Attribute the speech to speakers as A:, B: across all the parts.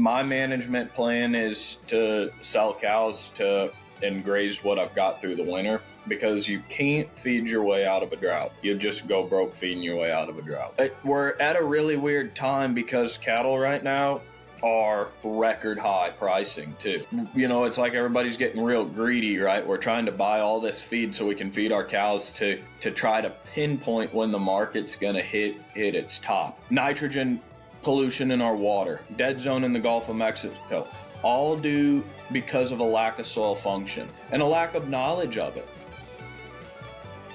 A: my management plan is to sell cows and graze what I've got through the winter, because you can't feed your way out of a drought. You just go broke feeding your way out of a drought. We're at a really weird time because cattle right now are record high pricing too. You know, it's like everybody's getting real greedy, right? We're trying to buy all this feed so we can feed our cows to try to pinpoint when the market's gonna hit its top. Nitrogen pollution in our water, dead zone in the Gulf of Mexico, all due because of a lack of soil function and a lack of knowledge of it.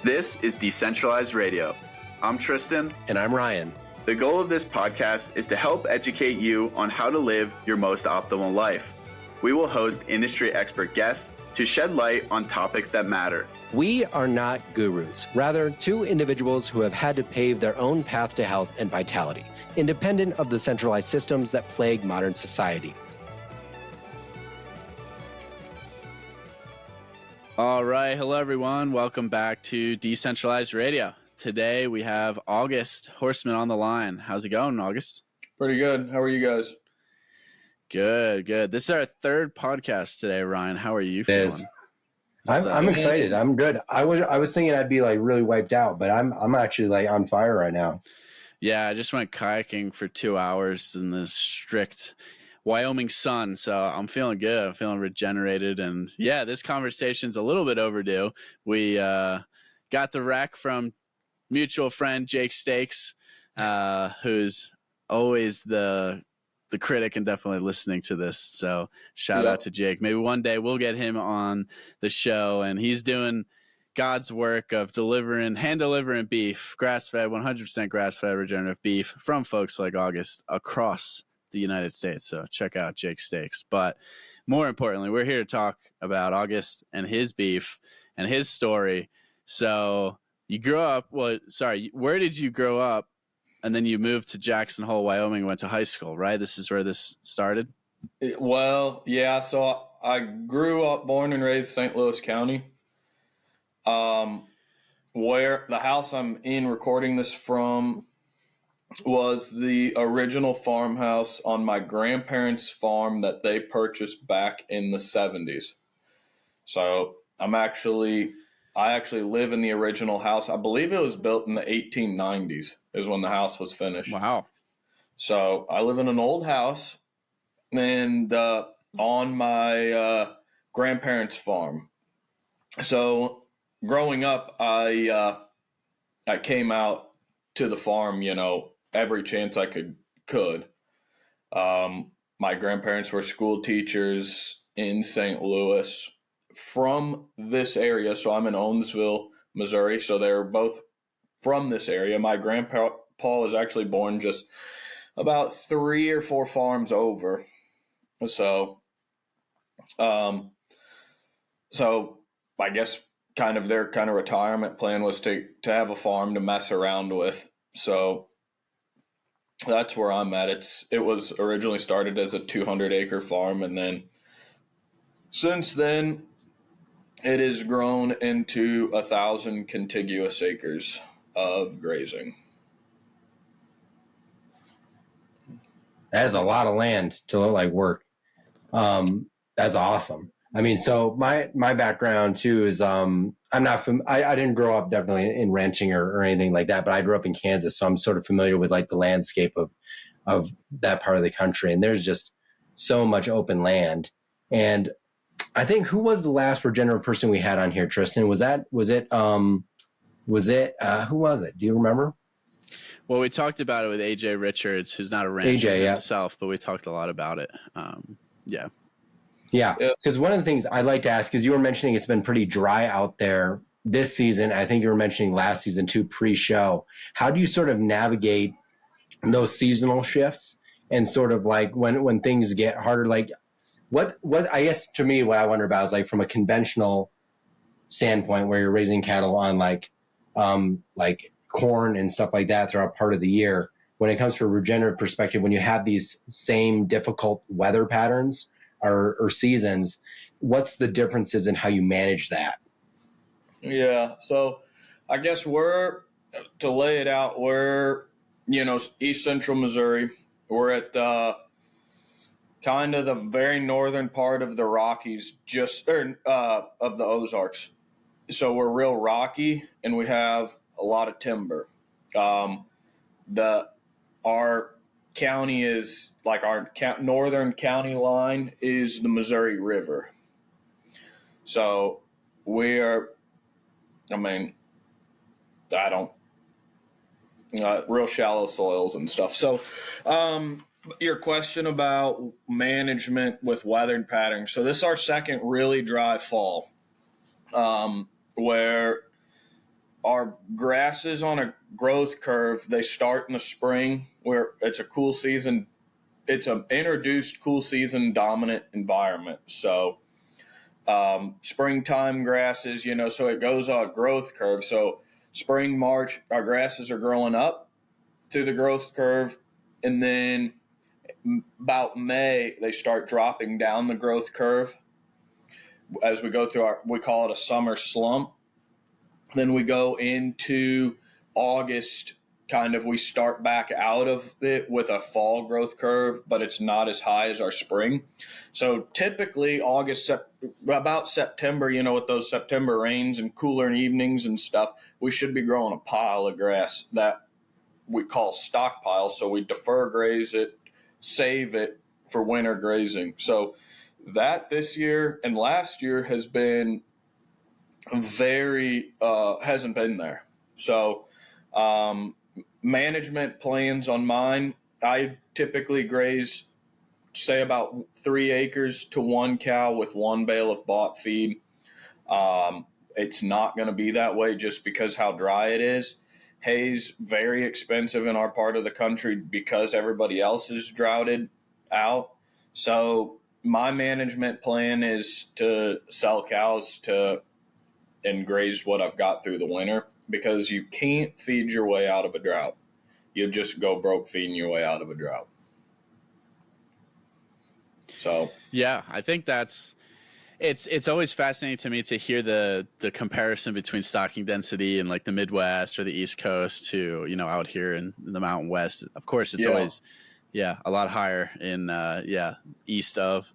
B: This is Decentralized Radio. I'm Tristan.
C: And I'm Ryan.
B: The goal of this podcast is to help educate you on how to live your most optimal life. We will host industry expert guests to shed light on topics that matter.
C: We are not gurus, rather two individuals who have had to pave their own path to health and vitality, independent of the centralized systems that plague modern society.
D: All right. Hello, everyone. Welcome back to Decentralized Radio. Today, we have August Horstmann on the line. How's it going, August?
A: Pretty good. How are you guys?
D: Good. This is our third podcast today, Ryan. How are you feeling?
E: I'm excited. I'm good. I was thinking I'd be like really wiped out, but I'm actually like on fire right now.
D: Yeah, I just went kayaking for 2 hours in the strict Wyoming sun, so I'm feeling good. I'm feeling regenerated, and yeah, this conversation's a little bit overdue. We got the rec from mutual friend Jake Stakes, who's always the critic and definitely listening to this. So shout out to Jake. Maybe one day we'll get him on the show, and he's doing God's work of hand delivering beef, grass-fed, 100% grass-fed regenerative beef from folks like August across the United States. So check out Jake Stakes. But more importantly, we're here to talk about August and his beef and his story. So you grew up, where did you grow up? And then you moved to Jackson Hole, Wyoming, went to high school, right? This is where this started?
A: Well, yeah. So I grew up, born and raised St. Louis County. Where the house I'm in recording this from was the original farmhouse on my grandparents' farm that they purchased back in the 70s. So I actually live in the original house. I believe it was built in the 1890s is when the house was finished.
D: Wow.
A: So I live in an old house and on my grandparents' farm. So growing up, I came out to the farm, every chance I could. My grandparents were school teachers in St. Louis from this area. So I'm in Owensville, Missouri. So they're both from this area. My grandpa was actually born just about 3 or 4 farms over. So I guess their retirement plan was to have a farm to mess around with. So that's where I'm at. It was originally started as a 200-acre farm, and then since then it has grown into 1,000 contiguous acres of grazing.
E: That is a lot of land to work. That's awesome. I mean, so my background too is I didn't grow up definitely in ranching or anything like that, but I grew up in Kansas, so I'm sort of familiar with the landscape of that part of the country. And there's just so much open land. And I think, who was the last regenerative person we had on here, Tristan? Was it who was it? Do you remember?
D: Well, we talked about it with AJ Richards, who's not a rancher himself, but we talked a lot about it.
E: Yeah, because one of the things I'd like to ask is, you were mentioning it's been pretty dry out there this season. I think you were mentioning last season too, pre-show. How do you sort of navigate those seasonal shifts and sort of when things get harder? What I guess to me, what I wonder about is from a conventional standpoint, where you're raising cattle on corn and stuff like that throughout part of the year. When it comes to a regenerative perspective, when you have these same difficult weather patterns or seasons, what's the differences in how you manage that?
A: Yeah, so I guess to lay it out, we're East Central Missouri. We're at kind of the very northern part of the Rockies, of the Ozarks. So we're real rocky, and we have a lot of timber. Our county is like our northern county line is the Missouri River. So we're, I mean, I don't, real shallow soils and stuff. So, your question about management with weather patterns. So this is our second really dry fall, where our grasses on a growth curve, they start in the spring where it's a cool season. It's an introduced cool season dominant environment. So springtime grasses, so it goes on a growth curve. So spring, March, our grasses are growing up to the growth curve. And then about May, they start dropping down the growth curve as we go through we call it a summer slump. Then we go into August, we start back out of it with a fall growth curve, but it's not as high as our spring. So typically about September, with those September rains and cooler evenings and stuff, we should be growing a pile of grass that we call stockpile. So we defer graze it, save it for winter grazing. So that this year and last year has been hasn't been there. So management plans on mine, I typically graze say about 3 acres to 1 cow with 1 bale of bought feed. It's not going to be that way just because how dry it is. Hay's very expensive in our part of the country because everybody else is droughted out. So my management plan is to sell cows and graze what I've got through the winter, because you can't feed your way out of a drought. You just go broke feeding your way out of a drought. So
D: yeah, I think it's always fascinating to me to hear the comparison between stocking density in like the Midwest or the East Coast to, out here in the Mountain West. Of course, it's always a lot higher in east of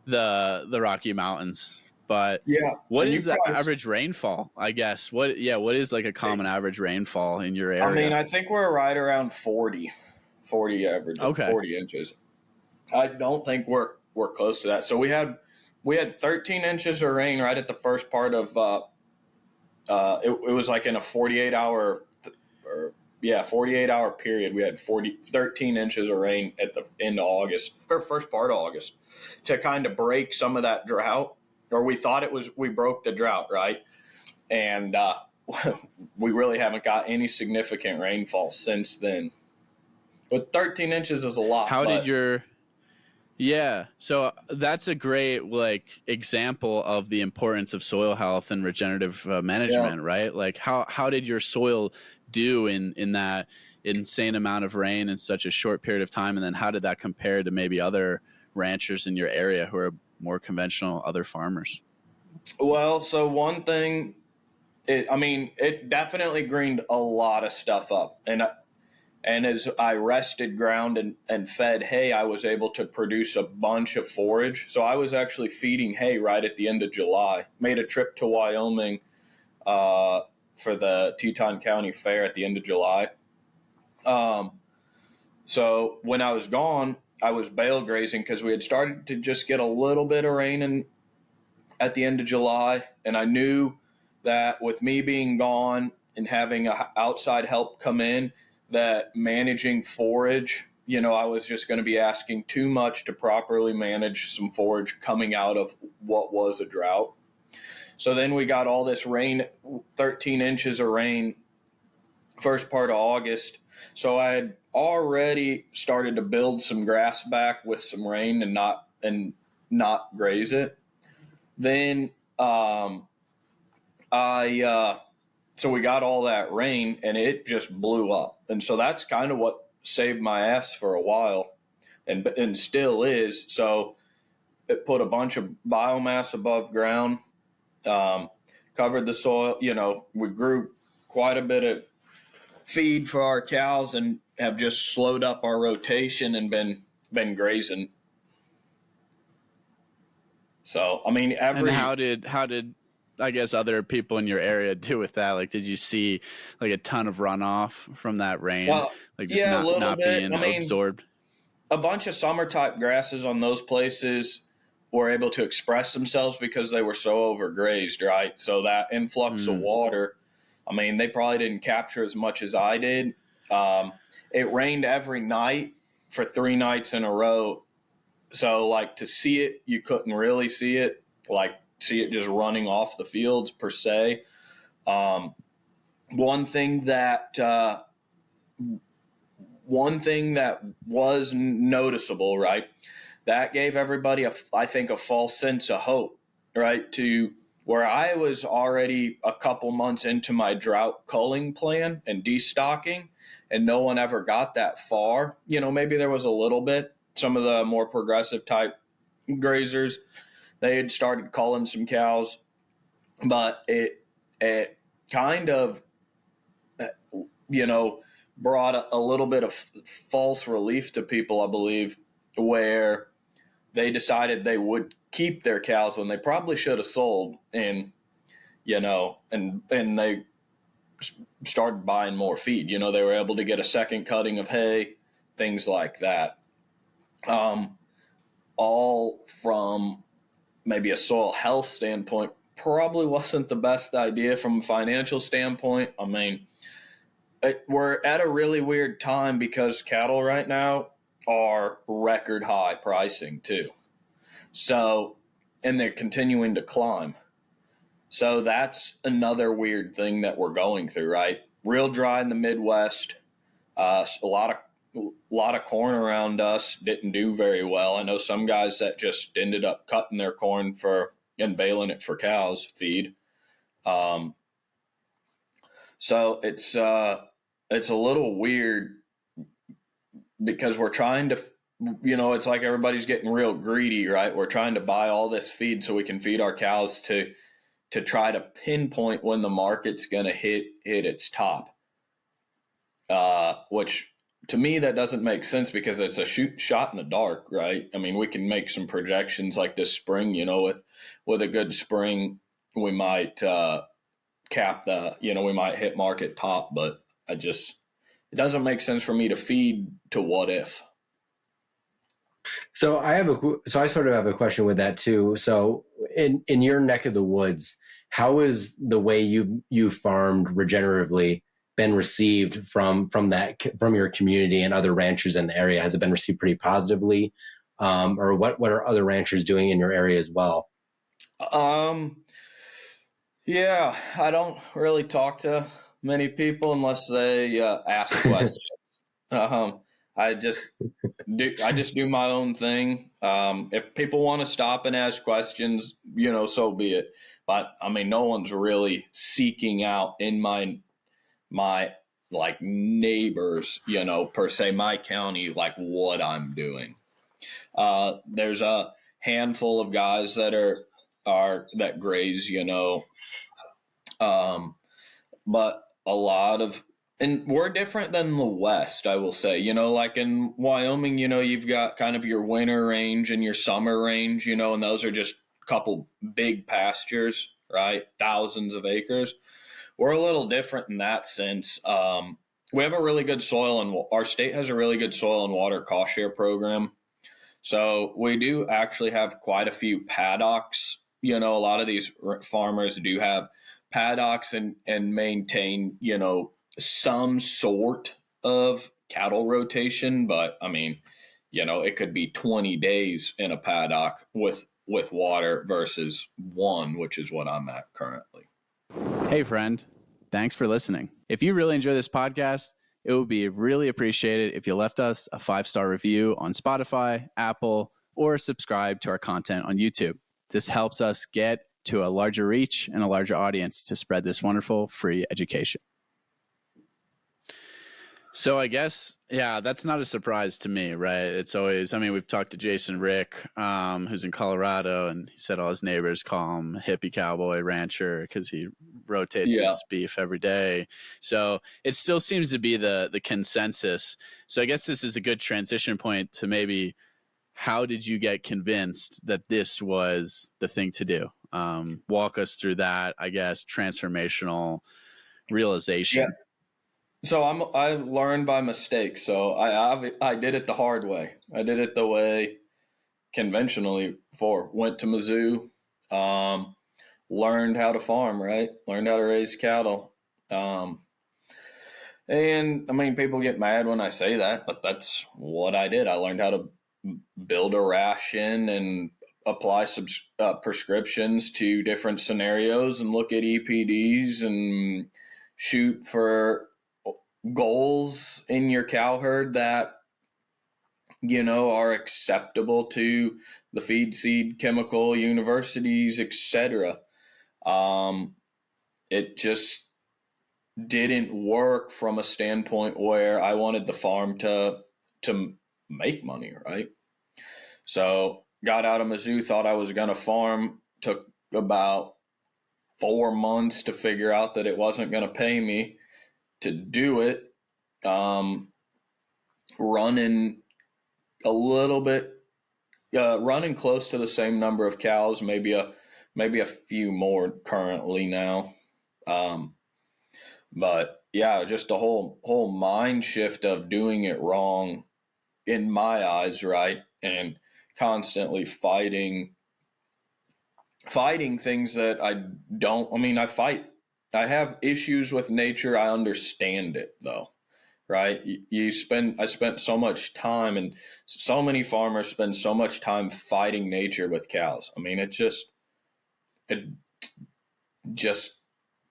D: the Rocky Mountains. But what is the average rainfall, I guess? What is like a common average rainfall in your area?
A: I mean, I think we're right around 40 average, 40 inches. I don't think we're close to that. So we had 13 inches of rain right at the first part of it was like in a 48 hour period. We had 13 inches of rain at the end of August, or first part of August, to kind of break some of that drought. Or we thought we broke the drought, right? And we really haven't got any significant rainfall since then. But 13 inches is a lot.
D: So that's a great example of the importance of soil health and regenerative management, right? Like how did your soil do in that insane amount of rain in such a short period of time? And then how did that compare to maybe other ranchers in your area who are more conventional, other farmers?
A: Well, so one thing, it definitely greened a lot of stuff up. And as I rested ground and fed hay, I was able to produce a bunch of forage. So I was actually feeding hay right at the end of July. Made a trip to Wyoming for the Teton County Fair at the end of July. So when I was gone, I was bale grazing because we had started to just get a little bit of rain at the end of July. And I knew that with me being gone and having outside help come in, that managing forage, I was just going to be asking too much to properly manage some forage coming out of what was a drought. So then we got all this rain, 13 inches of rain, first part of August. So I had already started to build some grass back with some rain and not graze it. Then so we got all that rain and it just blew up. And so that's kind of what saved my ass for a while and still is. So it put a bunch of biomass above ground, covered the soil. We grew quite a bit of feed for our cows and have just slowed up our rotation and been grazing. So, I mean,
D: And how did I guess other people in your area do with that? Like, did you see like a ton of runoff from that rain? Like just
A: yeah, a little
D: not
A: bit.
D: being
A: I mean,
D: absorbed?
A: a bunch of summer type grasses on those places were able to express themselves because they were so overgrazed, right? So that influx of water, I mean, they probably didn't capture as much as I did. It rained every night for 3 nights in a row. So, like, to see it, you couldn't really see it, like, see it just running off the fields per se. One thing that was noticeable, right? That gave everybody, I think, a false sense of hope, right? To where I was already a couple months into my drought culling plan and destocking, and no one ever got that far. You know, maybe there was a little bit. Some of the more progressive type grazers, they had started culling some cows, but it kind of, you know, brought a little bit of false relief to people, I believe, where they decided they would keep their cows when they probably should have sold, and you know, and they started buying more feed. You know, they were able to get a second cutting of hay, things like that. All from maybe a soil health standpoint, probably wasn't the best idea from a financial standpoint. I mean, we're at a really weird time because cattle right now are record high pricing too. So, and they're continuing to climb. So that's another weird thing that we're going through, right? Real dry in the Midwest. A lot of corn around us didn't do very well. I know some guys that just ended up cutting their corn and baling it for cows feed. So it's a little weird because we're trying to, you know, it's like everybody's getting real greedy, right? We're trying to buy all this feed so we can feed our cows to try to pinpoint when the market's going to hit its top, which to me that doesn't make sense because it's a shot in the dark, right? I mean, we can make some projections like this spring, you know, with a good spring, we might cap we might hit market top, but it doesn't make sense for me to feed to what if.
E: So I sort of have a question with that too. So in your neck of the woods, how is the way you farmed regeneratively been received from your community and other ranchers in the area? Has it been received pretty positively? Or what are other ranchers doing in your area as well?
A: Yeah, I don't really talk to many people unless they ask questions. I just do my own thing. If people want to stop and ask questions, you know, so be it. But I mean, no one's really seeking out in my like neighbors, you know, per se, my county, like what I'm doing. There's a handful of guys that that graze, you know, but a lot of, and we're different than the West, I will say. You know, like in Wyoming, you know, you've got kind of your winter range and your summer range, you know, and those are just a couple big pastures, right? Thousands of acres. We're a little different in that sense. We have a really good soil, and our state has a really good soil and water cost share program. So we do actually have quite a few paddocks. You know, a lot of these farmers do have paddocks and maintain, you know, some sort of cattle rotation. But I mean, you know, it could be 20 days in a paddock with water versus one, which is what I'm at currently.
D: Hey, friend. Thanks for listening. If you really enjoy this podcast, it would be really appreciated if you left us a 5-star review on Spotify, Apple, or subscribe to our content on YouTube. This helps us get to a larger reach and a larger audience to spread this wonderful free education. So I guess, yeah, that's not a surprise to me, right? It's always, I mean, we've talked to Jason Rick, who's in Colorado, and he said all his neighbors call him hippie cowboy rancher because he rotates his beef every day. So it still seems to be the consensus. So I guess this is a good transition point to maybe how did you get convinced that this was the thing to do? Walk us through that, I guess, transformational realization.
A: Yeah. So I learned by mistake. So I did it the hard way. I did it the way conventionally before. Went to Mizzou, learned how to farm, right? Learned how to raise cattle. And I mean, people get mad when I say that, but that's what I did. I learned how to build a ration and apply prescriptions to different scenarios and look at EPDs and shoot for goals in your cow herd that, are acceptable to the feed, seed, chemical universities, etc. It just didn't work from a standpoint where I wanted the farm to make money, right? So got out of Mizzou, thought I was going to farm, took about 4 months to figure out that it wasn't going to pay me to do it. Running a little bit, running close to the same number of cows, maybe a few more currently now. But yeah, just the whole mind shift of doing it wrong in my eyes, right? And constantly fighting things that I have issues with nature. I understand it though, right? I spent so much time, and so many farmers spend so much time fighting nature with cows. I mean, it just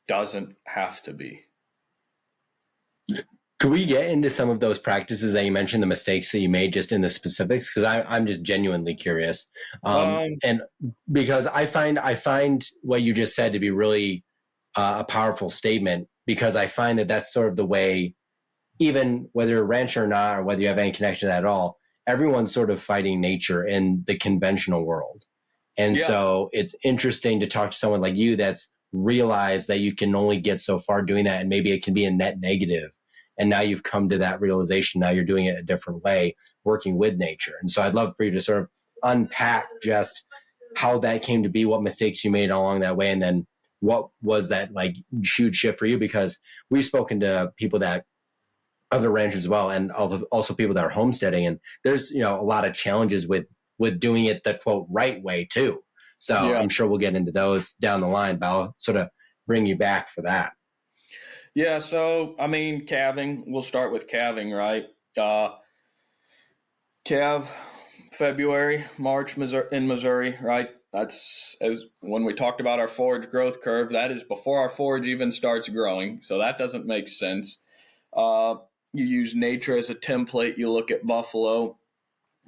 A: doesn't have to be.
E: Could we get into some of those practices that you mentioned, the mistakes that you made, just in the specifics? Because I'm just genuinely curious, and because I find what you just said to be really a powerful statement, because I find that that's sort of the way, even whether you're a rancher or not, or whether you have any connection to that at all, everyone's sort of fighting nature in the conventional world. And so it's interesting to talk to someone like you that's realized that you can only get so far doing that, and maybe it can be a net negative. And now you've come to that realization. Now you're doing it a different way, working with nature. And so I'd love for you to sort of unpack just how that came to be, what mistakes you made along that way, and then what was that like huge shift for you? Because we've spoken to people that other ranchers as well, and also people that are homesteading, and there's a lot of challenges with doing it the quote right way too. So I'm sure we'll get into those down the line, but I'll sort of bring you back for that.
A: Yeah, so I mean, calving. We'll start with calving, right? Calve February, March, in Missouri, right? That's as when we talked about our forage growth curve. That is before our forage even starts growing, so that doesn't make sense. You use nature as a template. You look at buffalo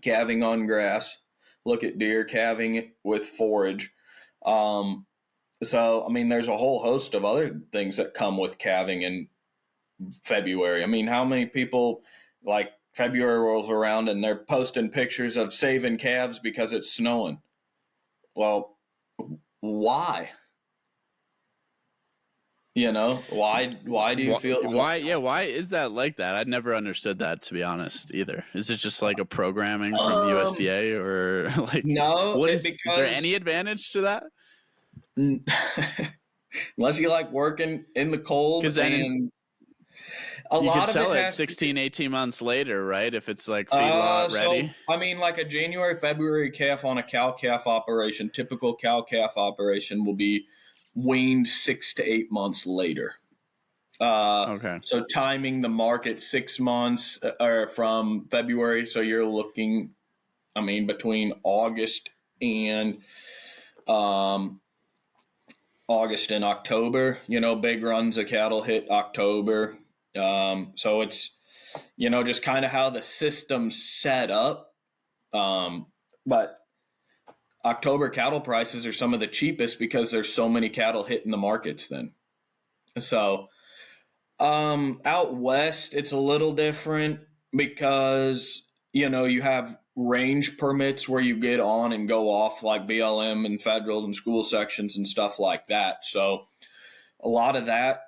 A: calving on grass, look at deer calving with forage. So, I mean, there's a whole host of other things that come with calving in February. I mean, how many people, like, February rolls around and they're posting pictures of saving calves because it's snowing? Well, why? Why do you feel?
D: Why is that like that? I'd never understood that, to be honest, either. Is it just like a programming from the USDA, or like,
A: no?
D: Is there any advantage to that?
A: Unless you like working in the cold, and
D: you could sell it 16, 18 months later, right? If it's like feedlot ready.
A: So, I mean, like a January, February calf on a cow-calf operation, typical cow-calf operation will be weaned 6 to 8 months later. Okay. So timing the market 6 months or from February. So you're looking, I mean, between August and October, big runs of cattle hit October. So it's, just kind of how the system's set up. But October cattle prices are some of the cheapest because there's so many cattle hitting the markets then. So out west, it's a little different because, you have range permits where you get on and go off like BLM and federal and school sections and stuff like that. So a lot of that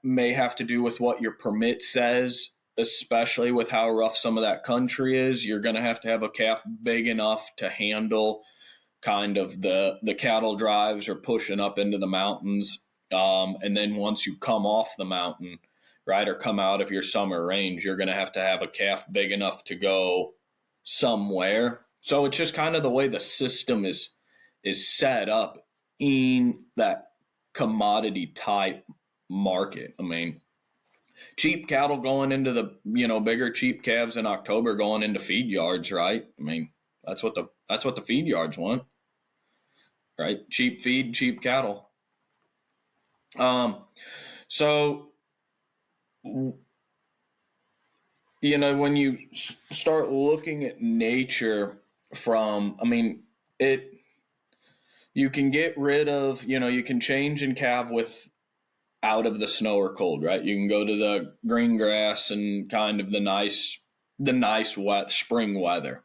A: may have to do with what your permit says especially with how rough some of that country is, you're going to have a calf big enough to handle kind of the cattle drives or pushing up into the mountains. And then once you come off the mountain, right, or come out of your summer range, you're going to have a calf big enough to go somewhere. So it's just kind of the way the system is set up in that commodity type market. I mean, cheap cattle going into the, bigger cheap calves in October going into feed yards, right? I mean, that's what the feed yards want, right? Cheap feed, cheap cattle. So, when you start looking at nature from, you can get rid of, you can change and calve with out of the snow or cold, right? You can go to the green grass and kind of the nice wet spring weather.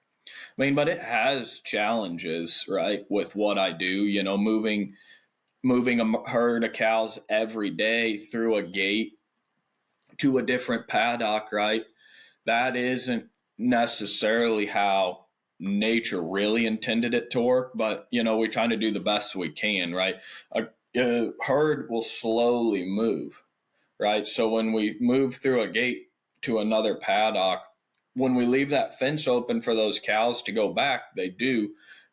A: But it has challenges, right? With what I do, moving a herd of cows every day through a gate to a different paddock, right? That isn't necessarily how nature really intended it to work, but we're trying to do the best we can, right? A herd will slowly move, right? So when we move through a gate to another paddock, when we leave that fence open for those cows to go back, they do,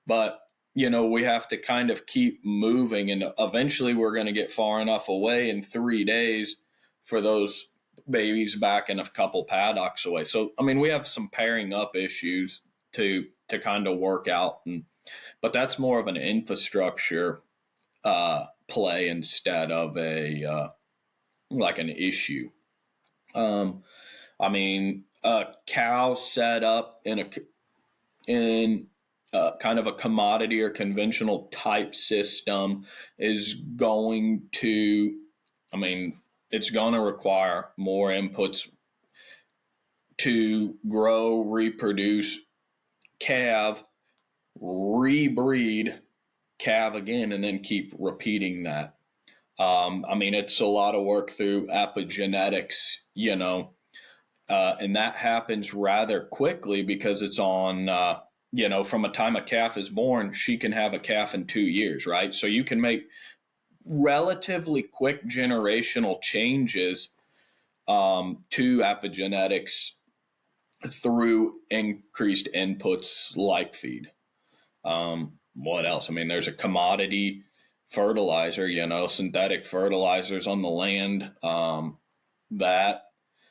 A: but we have to kind of keep moving, and eventually we're going to get far enough away in 3 days for those babies back in a couple paddocks away. So, we have some pairing up issues to kind of work out, but that's more of an infrastructure play instead of like an issue. A cow set up in kind of a commodity or conventional type system is going to, it's going to require more inputs to grow, reproduce, calve, rebreed, calve again, and then keep repeating that. It's a lot of work through epigenetics, and that happens rather quickly because it's on, from a time a calf is born, she can have a calf in 2 years, right? So you can make relatively quick generational changes to epigenetics through increased inputs like feed. What else? There's a commodity fertilizer, synthetic fertilizers on the land that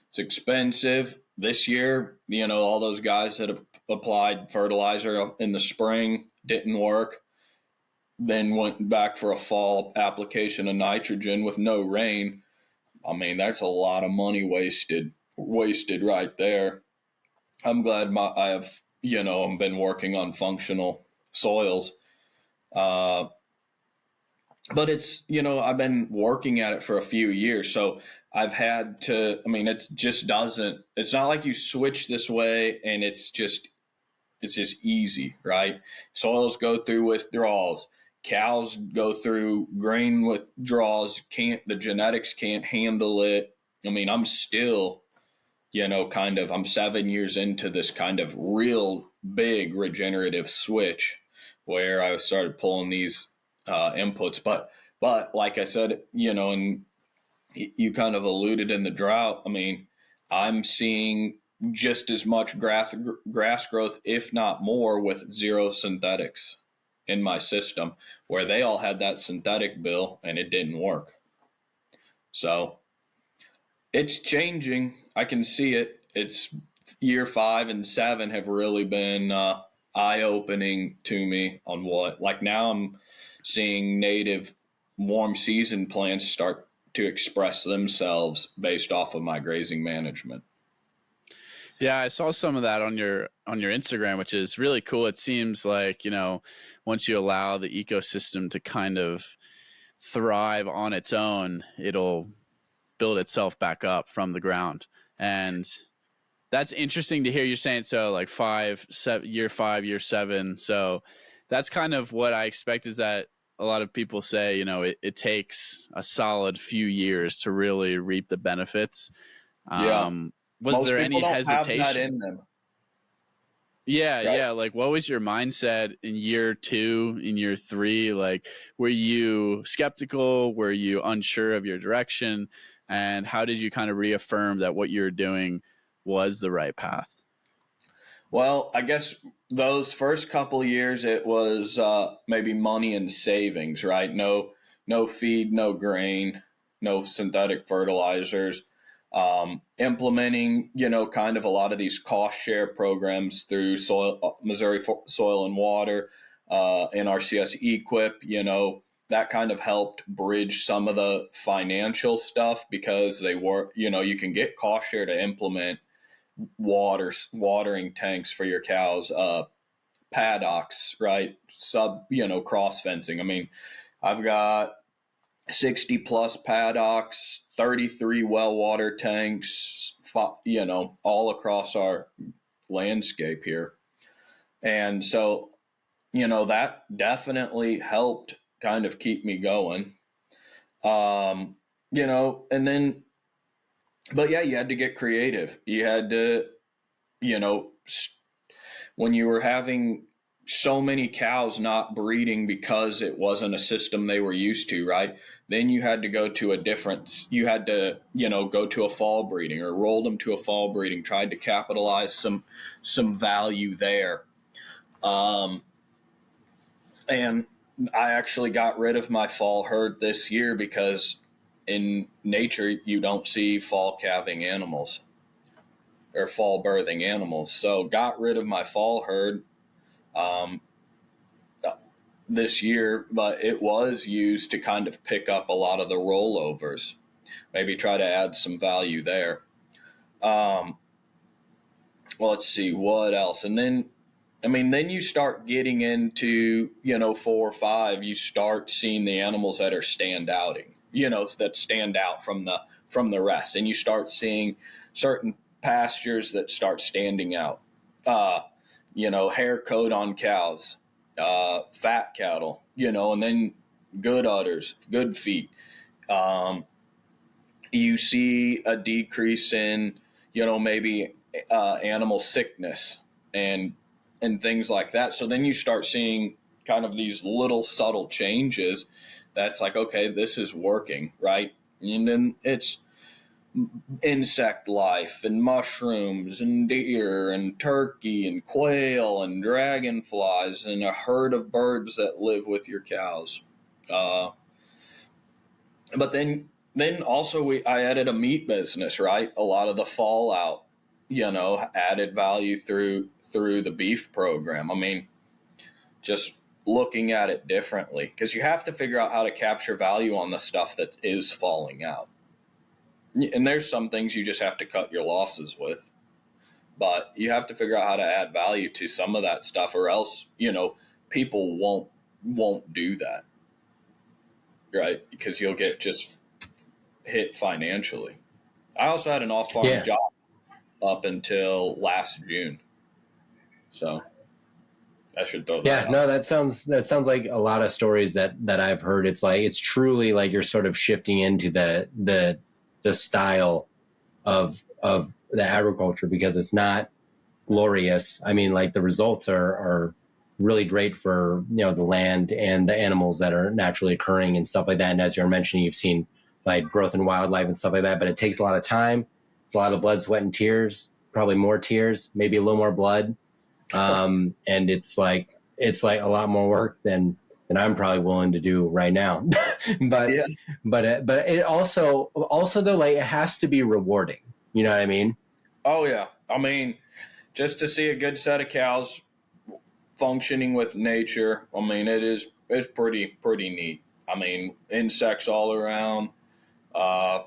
A: it's expensive. This year, all those guys that have applied fertilizer in the spring didn't work, then went back for a fall application of nitrogen with no rain. That's a lot of money wasted right there. I'm glad I have, I've been working on functional soils. But it's, I've been working at it for a few years. So I've had to, it just doesn't, it's not like you switch this way and it's just easy, right? Soils go through withdrawals. Cows go through grain withdrawals. The genetics can't handle it. I'm still, I'm 7 years into this kind of real big regenerative switch where I started pulling these inputs. But like I said, and you kind of alluded in the drought, I'm seeing just as much grass growth, if not more, with zero synthetics in my system, where they all had that synthetic bill and it didn't work. So it's changing. I can see it. It's year 5 and 7 have really been eye-opening to me on what, like now I'm seeing native warm season plants start to express themselves based off of my grazing management.
D: Yeah, I saw some of that on your Instagram, which is really cool. It seems like, once you allow the ecosystem to kind of thrive on its own, it'll build itself back up from the ground. And that's interesting to hear you saying. So like year 5, year 7. So that's kind of what I expect, is that a lot of people say, it takes a solid few years to really reap the benefits.
A: Yeah.
D: Was
A: Most
D: there
A: people
D: any
A: don't have that
D: hesitation?
A: in them.
D: Yeah,
A: Right.
D: yeah. Like, what was your mindset in year 2, in year 3? Like, were you skeptical? Were you unsure of your direction? And how did you kind of reaffirm that what you were doing was the right path?
A: Well, I guess those first couple years, it was maybe money and savings, right? No feed, no grain, no synthetic fertilizers. Implementing, kind of a lot of these cost share programs through Missouri Soil and Water, NRCS Equip, that kind of helped bridge some of the financial stuff because they were, you can get cost share to implement watering tanks for your cows, paddocks, right? Cross fencing. I mean, I've got 60 plus paddocks, 33 well water tanks, all across our landscape here. And so, that definitely helped kind of keep me going. And then, but yeah, you had to get creative. You had to, you know, when you were having so many cows not breeding because it wasn't a system they were used to, right? Then you had to go to you had to, go to a fall breeding or roll them to a fall breeding, tried to capitalize some value there. And I actually got rid of my fall herd this year because in nature, you don't see fall calving animals or fall birthing animals. So got rid of my fall herd this year, but it was used to kind of pick up a lot of the rollovers, maybe try to add some value there. Well, let's see what else. And then, then you start getting into, 4 or 5, you start seeing the animals that are that stand out from the rest. And you start seeing certain pastures that start standing out. Hair coat on cows, fat cattle, and then good udders, good feet. You see a decrease in, maybe animal sickness and things like that. So then you start seeing kind of these little subtle changes that's like, okay, this is working, right? And then it's insect life and mushrooms and deer and turkey and quail and dragonflies and a herd of birds that live with your cows. But then also I added a meat business, right? A lot of the fallout, added value through the beef program. Just looking at it differently because you have to figure out how to capture value on the stuff that is falling out. And there's some things you just have to cut your losses with, but you have to figure out how to add value to some of that stuff, or else, people won't do that, right? Because you'll get just hit financially. I also had an off-farm job up until last June, so I should throw that out.
E: No, that sounds like a lot of stories that I've heard. It's like, it's truly like you're sort of shifting into the style of the agriculture, because it's not glorious. Like the results are really great for, the land and the animals that are naturally occurring and stuff like that. And as you're mentioning, you've seen like growth in wildlife and stuff like that, but it takes a lot of time. It's a lot of blood, sweat, and tears, probably more tears, maybe a little more blood. And it's like a lot more work than I'm probably willing to do right now. but it also though, like, it has to be rewarding. You know what I mean?
A: Oh yeah. Just to see a good set of cows functioning with nature, it's pretty neat. Insects all around, a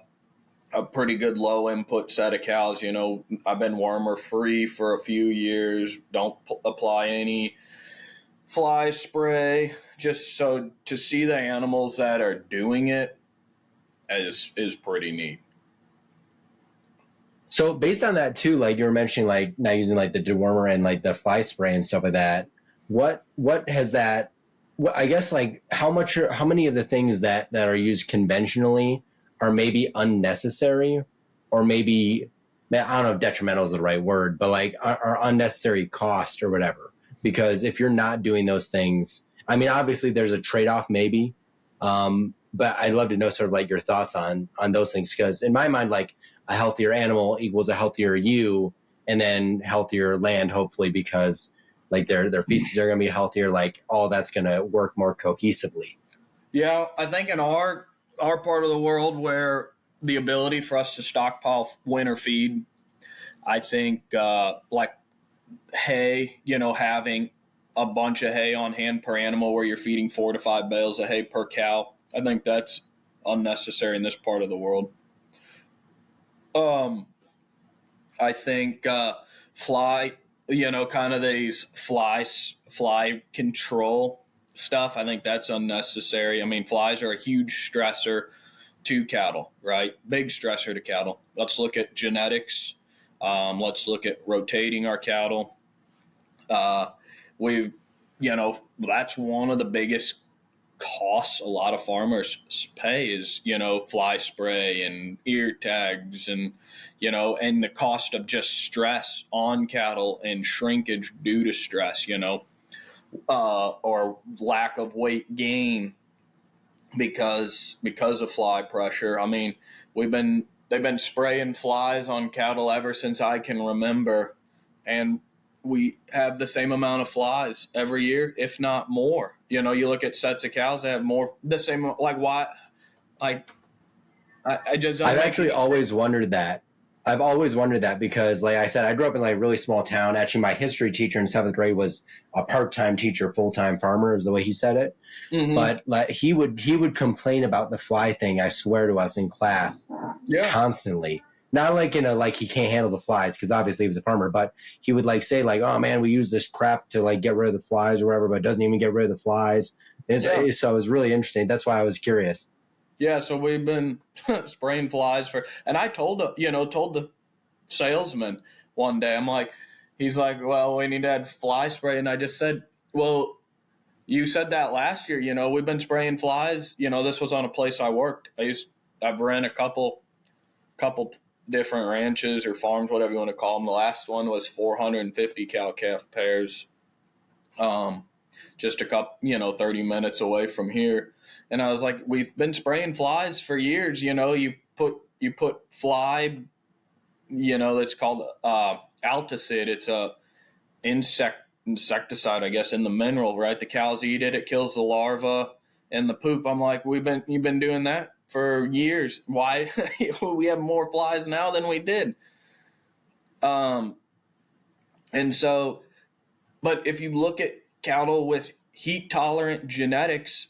A: pretty good low input set of cows. I've been wormer free for a few years. Don't apply any fly spray, just so to see the animals that are doing it is pretty neat.
E: So based on that too, like you were mentioning, like not using like the dewormer and like the fly spray and stuff like that, what has that, I guess, like how many of the things that are used conventionally are maybe unnecessary, or maybe man, I don't know if detrimental is the right word, but like are unnecessary cost or whatever. Because if you're not doing those things, I mean, obviously there's a trade-off maybe. But I'd love to know sort of like your thoughts on those things. Because in my mind, like a healthier animal equals a healthier you, and then healthier land, hopefully, because like their feces are going to be healthier. Like all that's going to work more cohesively.
A: Yeah, I think in our part of the world where the ability for us to stockpile winter feed, I think like hay, having a bunch of hay on hand per animal where you're feeding 4 to 5 bales of hay per cow, I think that's unnecessary in this part of the world. I think fly, kind of these fly control stuff, I think that's unnecessary. I mean, flies are a huge stressor to cattle, right? Big stressor to cattle. Let's look at genetics. Let's look at rotating our cattle. That's one of the biggest costs a lot of farmers pay is, fly spray and ear tags and, and the cost of just stress on cattle and shrinkage due to stress, or lack of weight gain because of fly pressure. I mean, they've been spraying flies on cattle ever since I can remember, and we have the same amount of flies every year, if not more. You look at sets of cows that have more, the same, like why? Like, I just don't.
E: I've actually always wondered that. I've always wondered that because, like I said, I grew up in like a really small town. Actually, my history teacher in 7th grade was a part-time teacher, full-time farmer, is the way he said it. Mm-hmm. But like he would complain about the fly thing, I swear, to us in class, constantly. Not like like he can't handle the flies, because obviously he was a farmer, but he would like say like, oh man, we use this crap to like get rid of the flies or whatever, but it doesn't even get rid of the flies. So it was really interesting. That's why I was curious.
A: Yeah, so we've been spraying flies and I told the salesman one day, he's like, well, we need to add fly spray. And I just said, well, you said that last year, we've been spraying flies. This was on a place I worked. I've ran a couple different ranches or farms, whatever you want to call them. The last one was 450 cow-calf pairs, just a couple, 30 minutes away from here. And I was like, we've been spraying flies for years. You put fly, that's called Alticid. It's a insecticide, I guess, in the mineral, right? The cows eat it. It kills the larva and the poop. I'm like, you've been doing that for years. Why? We have more flies now than we did. And so, but if you look at cattle with heat tolerant genetics,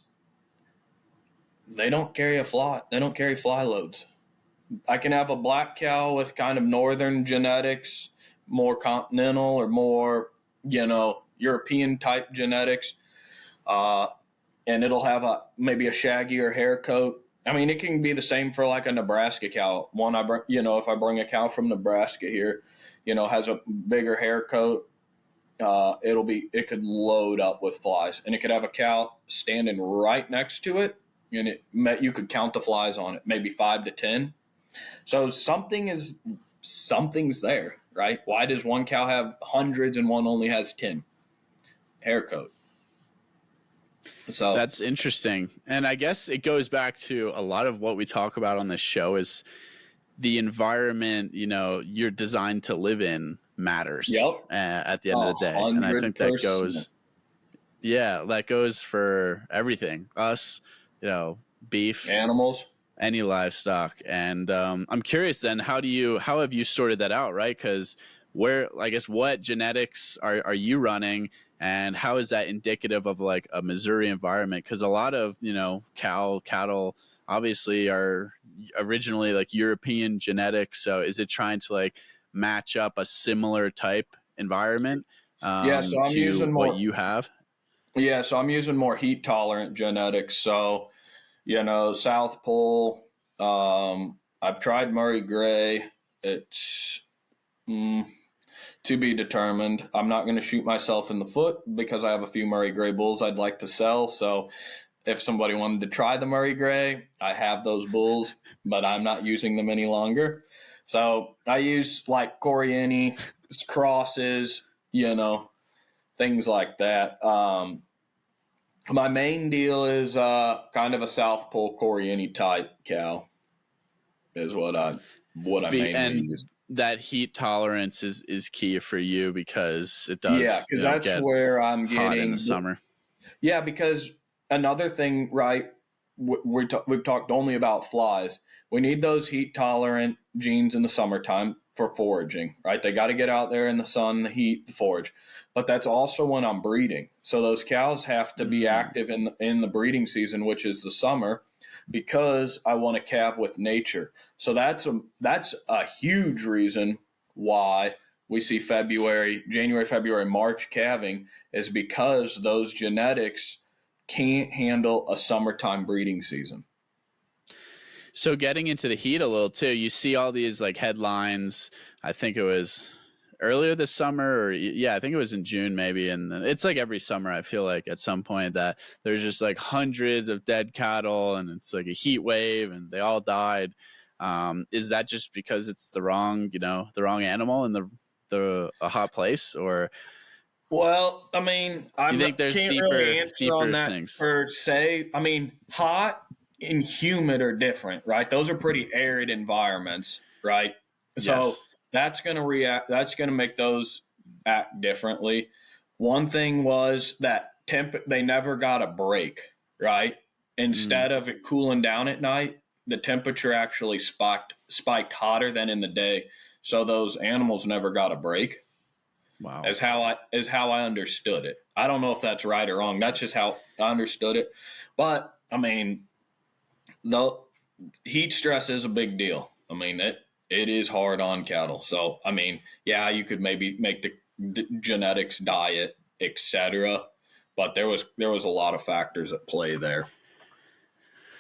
A: they don't carry a fly. They don't carry fly loads. I can have a black cow with kind of northern genetics, more continental or more, European type genetics. And it'll have maybe a shaggier hair coat. I mean, it can be the same for like a Nebraska cow. If I bring a cow from Nebraska here, has a bigger hair coat, it could load up with flies, and it could have a cow standing right next to it, and you could count the flies on it, maybe 5 to 10. So something's there, right? Why does one cow have hundreds and one only has 10? Hair coat. So
D: that's interesting. And I guess it goes back to a lot of what we talk about on this show is the environment, you're designed to live in matters at the end of the day. 100%. And I think that goes for everything. Us, beef,
A: animals,
D: any livestock. And I'm curious then, how have you sorted that out, right? Because what genetics are you running, and how is that indicative of like a Missouri environment? Because a lot of, cattle obviously are originally like European genetics. So is it trying to like match up a similar type environment
A: so I'm using
D: what you have?
A: Yeah, so I'm using more heat tolerant genetics. So, South Pole, I've tried Murray Gray. It's to be determined. I'm not going to shoot myself in the foot because I have a few Murray Gray bulls I'd like to sell. So if somebody wanted to try the Murray Gray, I have those bulls, but I'm not using them any longer. So I use like Coriani crosses, things like that. My main deal is kind of a South Pole Coriani type cow is what I mainly use.
D: That heat tolerance is key for you because it does,
A: Yeah, because that's
D: get
A: where I'm
D: hot
A: getting
D: in the summer.
A: Yeah, because another thing, right? We've talked only about flies. We need those heat tolerant genes in the summertime for foraging, right? They got to get out there in the sun, the heat, the forage. But that's also when I'm breeding. So those cows have to be active in the breeding season, which is the summer, because I want to calve with nature. So that's a huge reason why we see January, February, March calving, is because those genetics can't handle a summertime breeding season.
D: So getting into the heat a little too, you see all these like headlines. I think it was earlier this summer, or I think it was in June maybe. And it's like every summer, I feel like at some point that there's just like hundreds of dead cattle and it's like a heat wave and they all died. Is that just because it's the wrong animal in a hot place, or?
A: Well, I mean, I
D: think there's
A: can't
D: deeper,
A: really answer on that
D: things
A: per se. I mean, hot and humid are different, right? Those are pretty arid environments, right? So
D: Yes.
A: that's going to react. That's going to make those act differently. One thing was that they never got a break, right? Instead of it cooling down at night, the temperature actually spiked hotter than in the day. So those animals never got a break.
D: Wow.
A: Is how I understood it. I don't know if that's right or wrong. That's just how I understood it. But I mean, the heat stress is a big deal. I mean, it is hard on cattle. So I mean, yeah, you could maybe make the genetics, diet, etc. But there was a lot of factors at play there.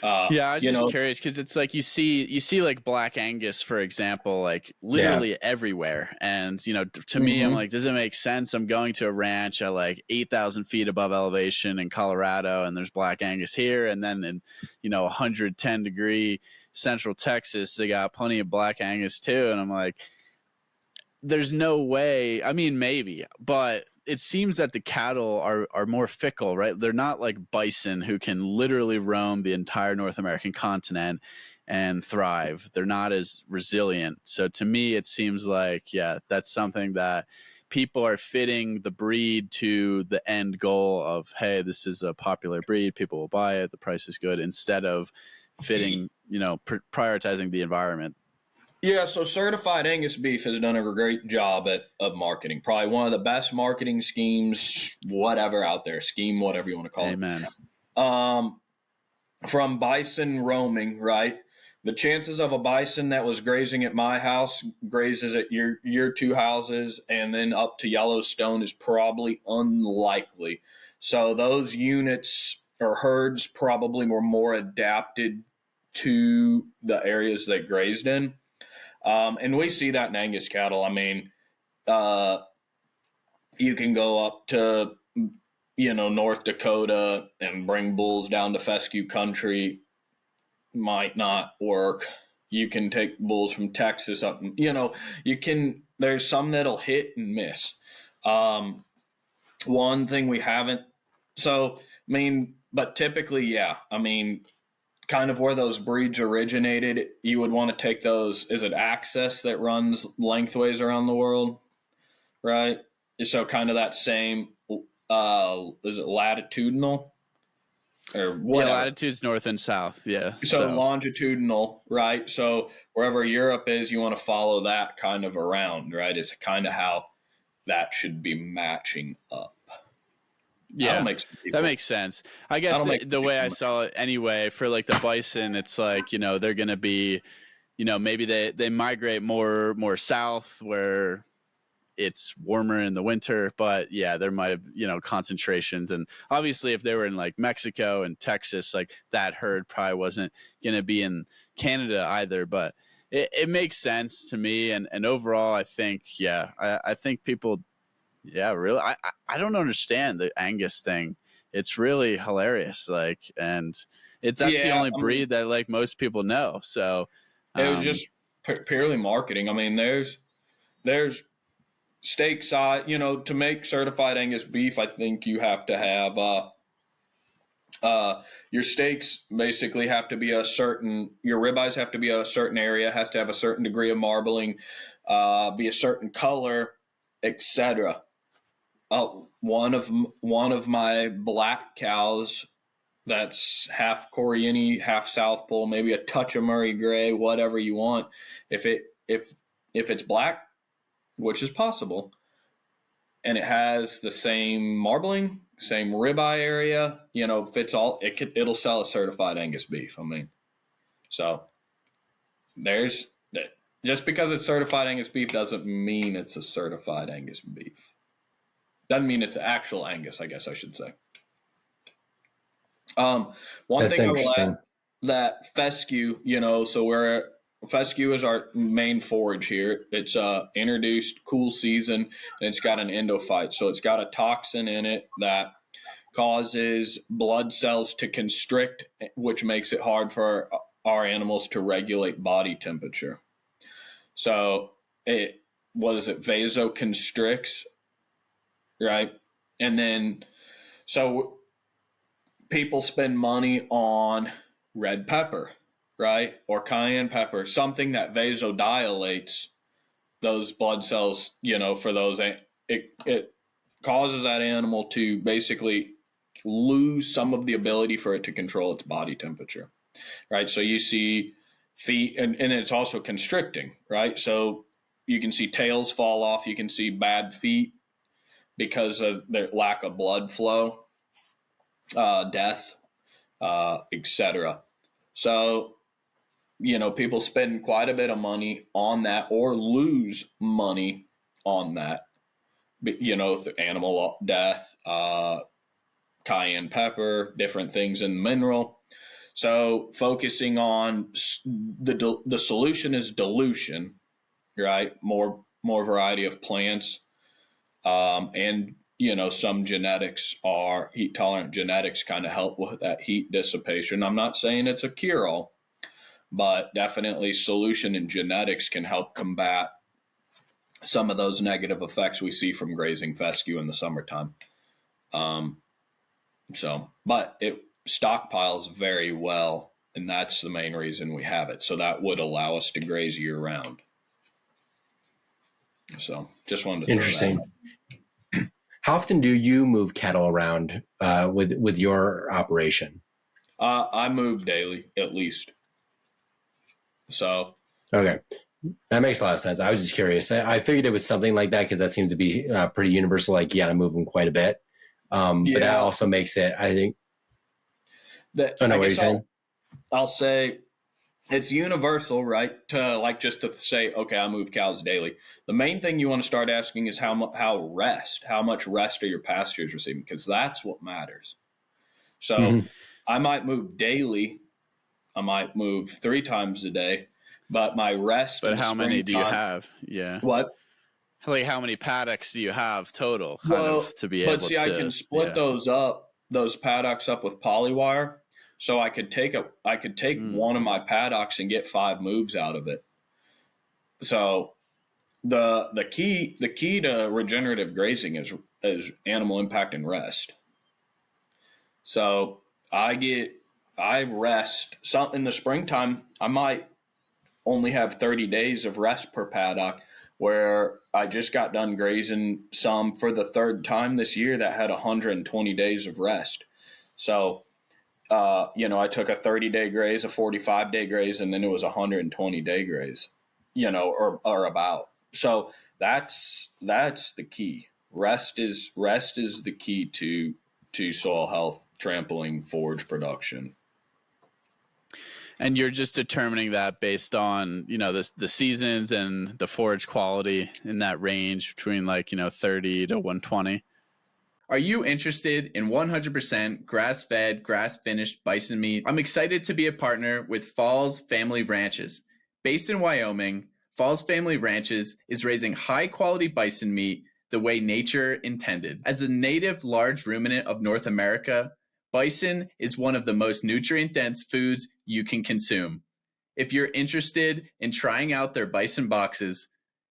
D: I was just curious because it's like you see like Black Angus, for example, like literally everywhere. And, to me, I'm like, does it make sense? I'm going to a ranch at like 8,000 feet above elevation in Colorado, and there's Black Angus here. And then in, 110-degree Central Texas, they got plenty of Black Angus too. And I'm like, there's no way. I mean, maybe, but it seems that the cattle are more fickle, right? They're not like bison who can literally roam the entire North American continent and thrive. They're not as resilient. So to me, it seems like, that's something that people are fitting the breed to the end goal of, hey, this is a popular breed. People will buy it. The price is good, instead of fitting, prioritizing the environment.
A: Yeah, so Certified Angus Beef has done a great job of marketing. Probably one of the best marketing schemes, whatever out there. Scheme, whatever you want to call
D: Amen.
A: it. From bison roaming, right? The chances of a bison that was grazing at my house grazes at your two houses and then up to Yellowstone is probably unlikely. So those units or herds probably were more adapted to the areas they grazed in. And we see that in Angus cattle. I mean, you can go up to, North Dakota and bring bulls down to fescue country. Might not work. You can take bulls from Texas up, there's some that'll hit and miss. One thing we haven't, but typically, kind of where those breeds originated, you would want to take those. Is it access that runs lengthways around the world, right? So kind of that same, is it latitudinal or whatever?
D: Yeah, latitude's north and south. Yeah.
A: So longitudinal, right? So wherever Europe is, you want to follow that kind of around, right? It's kind of how that should be matching up.
D: Yeah, that makes sense. I guess the way I saw it anyway, for like the bison, it's like, they're going to be, maybe they migrate more south where it's warmer in the winter, but there might have, concentrations. And obviously if they were in like Mexico and Texas, like that herd probably wasn't going to be in Canada either, but it makes sense to me. And overall, I think, I think people, really. I don't understand the Angus thing. It's really hilarious. Like, and that's the only breed that like most people know. So
A: it was just purely marketing. I mean, there's steak size, to make certified Angus beef, I think you have to have your steaks basically have to be your ribeyes have to be a certain area, has to have a certain degree of marbling, be a certain color, etc. One of my black cows, that's half Coriani, half South Pole, maybe a touch of Murray Gray, whatever you want. If it's black, which is possible, and it has the same marbling, same ribeye area, fits all, it'll sell a certified Angus beef. I mean, so just because it's certified Angus beef doesn't mean it's a certified Angus beef. Doesn't mean it's actual Angus, I guess I should say. One
E: That's
A: thing I will add, that fescue, so fescue is our main forage here. It's introduced cool season, and it's got an endophyte. So it's got a toxin in it that causes blood cells to constrict, which makes it hard for our animals to regulate body temperature. So vasoconstricts, right? And then, so people spend money on red pepper, right? Or cayenne pepper, something that vasodilates those blood cells, for those, it causes that animal to basically lose some of the ability for it to control its body temperature, right? So you see feet, and it's also constricting, right? So you can see tails fall off, you can see bad feet because of their lack of blood flow, death, etc. So, people spend quite a bit of money on that or lose money on that, through animal death, cayenne pepper, different things in the mineral. So focusing on the solution is dilution, right? More variety of plants, and some genetics are heat tolerant genetics kind of help with that heat dissipation. I'm not saying it's a cure-all, but definitely solution in genetics can help combat some of those negative effects we see from grazing fescue in the summertime. But it stockpiles very well, and that's the main reason we have it. So that would allow us to graze year round. So just wanted to
E: Interesting. How often do you move cattle around with your operation?
A: I move daily, at least. So.
E: Okay. That makes a lot of sense. I was just curious. I figured it was something like that because that seems to be pretty universal. Like, you got to move them quite a bit. But that also makes it, I think. What are you saying?
A: I'll say it's universal, right? Just to say, okay, I move cows daily. The main thing you want to start asking is how much rest are your pastures receiving? Because that's what matters. So I might move daily. I might move 3 times a day, but my rest.
D: But how many do you have? Yeah.
A: What?
D: Like, how many paddocks do you have total? To be able to. But see,
A: I can split those paddocks up with polywire. So I could take one of my paddocks and get 5 moves out of it. So the key to regenerative grazing is animal impact and rest. So I rest some in the springtime. I might only have 30 days of rest per paddock, where I just got done grazing some for the 3rd time this year that had 120 days of rest. So I took a 30-day graze, a 45-day graze, and then it was a 120-day graze, or about. So that's the key. Rest is the key to soil health, trampling, forage production.
D: And you're just determining that based on, the seasons and the forage quality in that range between 30 to 120.
B: Are you interested in 100% grass-fed, grass-finished bison meat? I'm excited to be a partner with Falls Family Ranches. Based in Wyoming, Falls Family Ranches is raising high-quality bison meat the way nature intended. As a native large ruminant of North America, bison is one of the most nutrient-dense foods you can consume. If you're interested in trying out their bison boxes,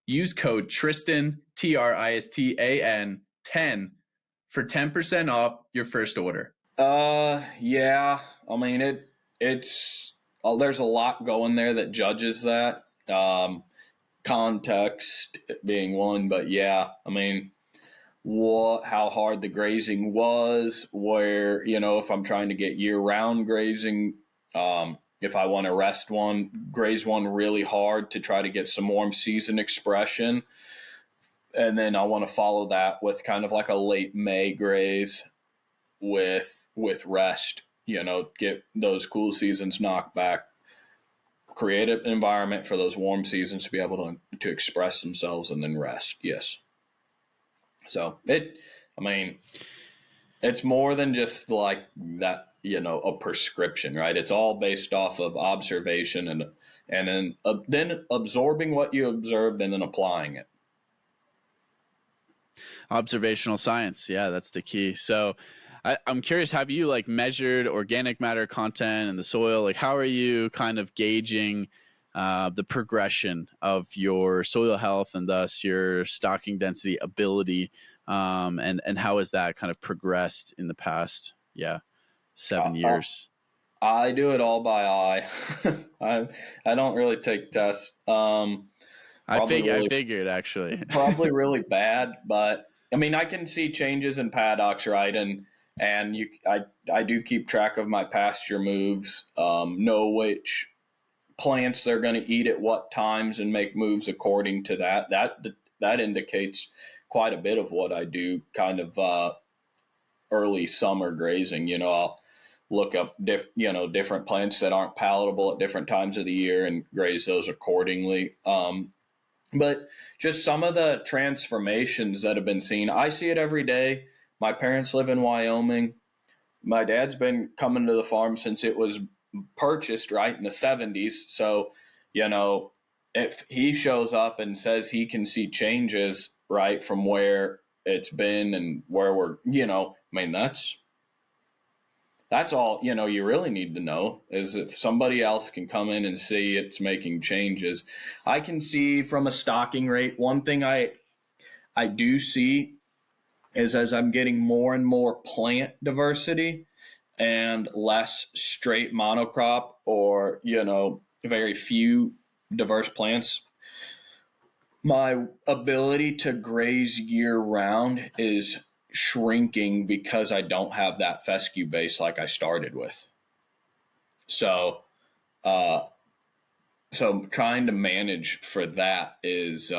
B: use code Tristan, Tristan 10 for 10% off your first order.
A: Yeah. I mean, it's there's a lot going there that judges that. Context being one, but yeah, I mean, how hard the grazing was, where, if I'm trying to get year-round grazing, if I want to graze one really hard to try to get some warm season expression, and then I want to follow that with kind of like a late May graze with rest, get those cool seasons knocked back, create an environment for those warm seasons to be able to express themselves and then rest. Yes. So it's more than just like that, a prescription, right? It's all based off of observation and then absorbing what you observed and then applying it.
D: Observational science. Yeah, that's the key. So I'm curious, have you like measured organic matter content in the soil? Like, how are you kind of gauging the progression of your soil health and thus your stocking density ability? And how has that kind of progressed in the past, 7 years?
A: I do it all by eye. I don't really take tests.
D: I figured actually.
A: Probably really bad, but I mean, I can see changes in paddocks, right? And I do keep track of my pasture moves, know which plants they're going to eat at what times and make moves according to that. That indicates quite a bit of what I do kind of early summer grazing. I'll look up different plants that aren't palatable at different times of the year and graze those accordingly. But just some of the transformations that have been seen, I see it every day. My parents live in Wyoming. My dad's been coming to the farm since it was purchased, right, in the 70s. So, if he shows up and says he can see changes, right, from where it's been and where we're, that's all, you really need to know is if somebody else can come in and see it's making changes. I can see from a stocking rate, one thing I do see is as I'm getting more and more plant diversity and less straight monocrop or, very few diverse plants, my ability to graze year round is shrinking because I don't have that fescue base like I started with. So trying to manage for that is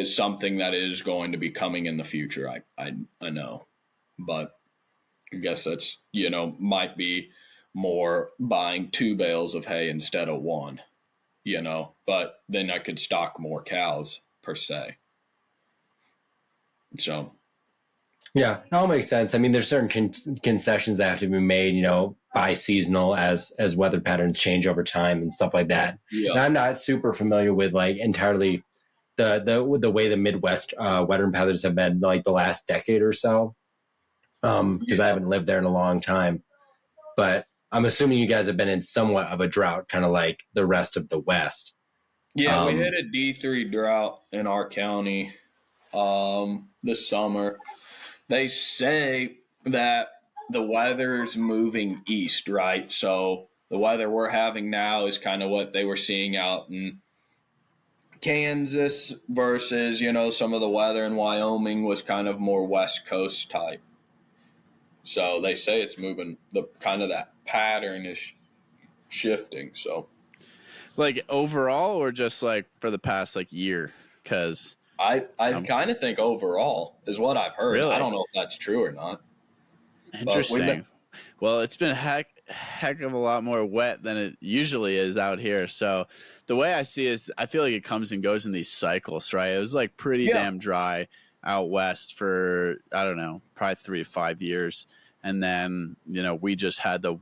A: something that is going to be coming in the future. I know, but I guess that's, might be more buying 2 bales of hay instead of 1, but then I could stock more cows per se. So.
E: Yeah, it all makes sense. I mean, there's certain concessions that have to be made, by seasonal as weather patterns change over time and stuff like that.
A: Yeah.
E: And I'm not super familiar with like entirely the way the Midwest weather patterns have been like the last decade or so, because I haven't lived there in a long time. But I'm assuming you guys have been in somewhat of a drought, kind of like the rest of the West.
A: Yeah, we hit a D3 drought in our county this summer. They say that the weather's moving east, right? So the weather we're having now is kind of what they were seeing out in Kansas versus, some of the weather in Wyoming was kind of more West Coast type. So they say it's moving, the kind of that pattern is shifting. So
D: like overall or just like for the past like year? Because
A: I kind of think overall is what I've heard.
D: Really?
A: I don't know if that's true or not.
D: Interesting. Well, it's been a heck of a lot more wet than it usually is out here. So the way I see it is I feel like it comes and goes in these cycles, right? It was like pretty damn dry out west for, I don't know, probably 3 to 5 years. And then, we just had the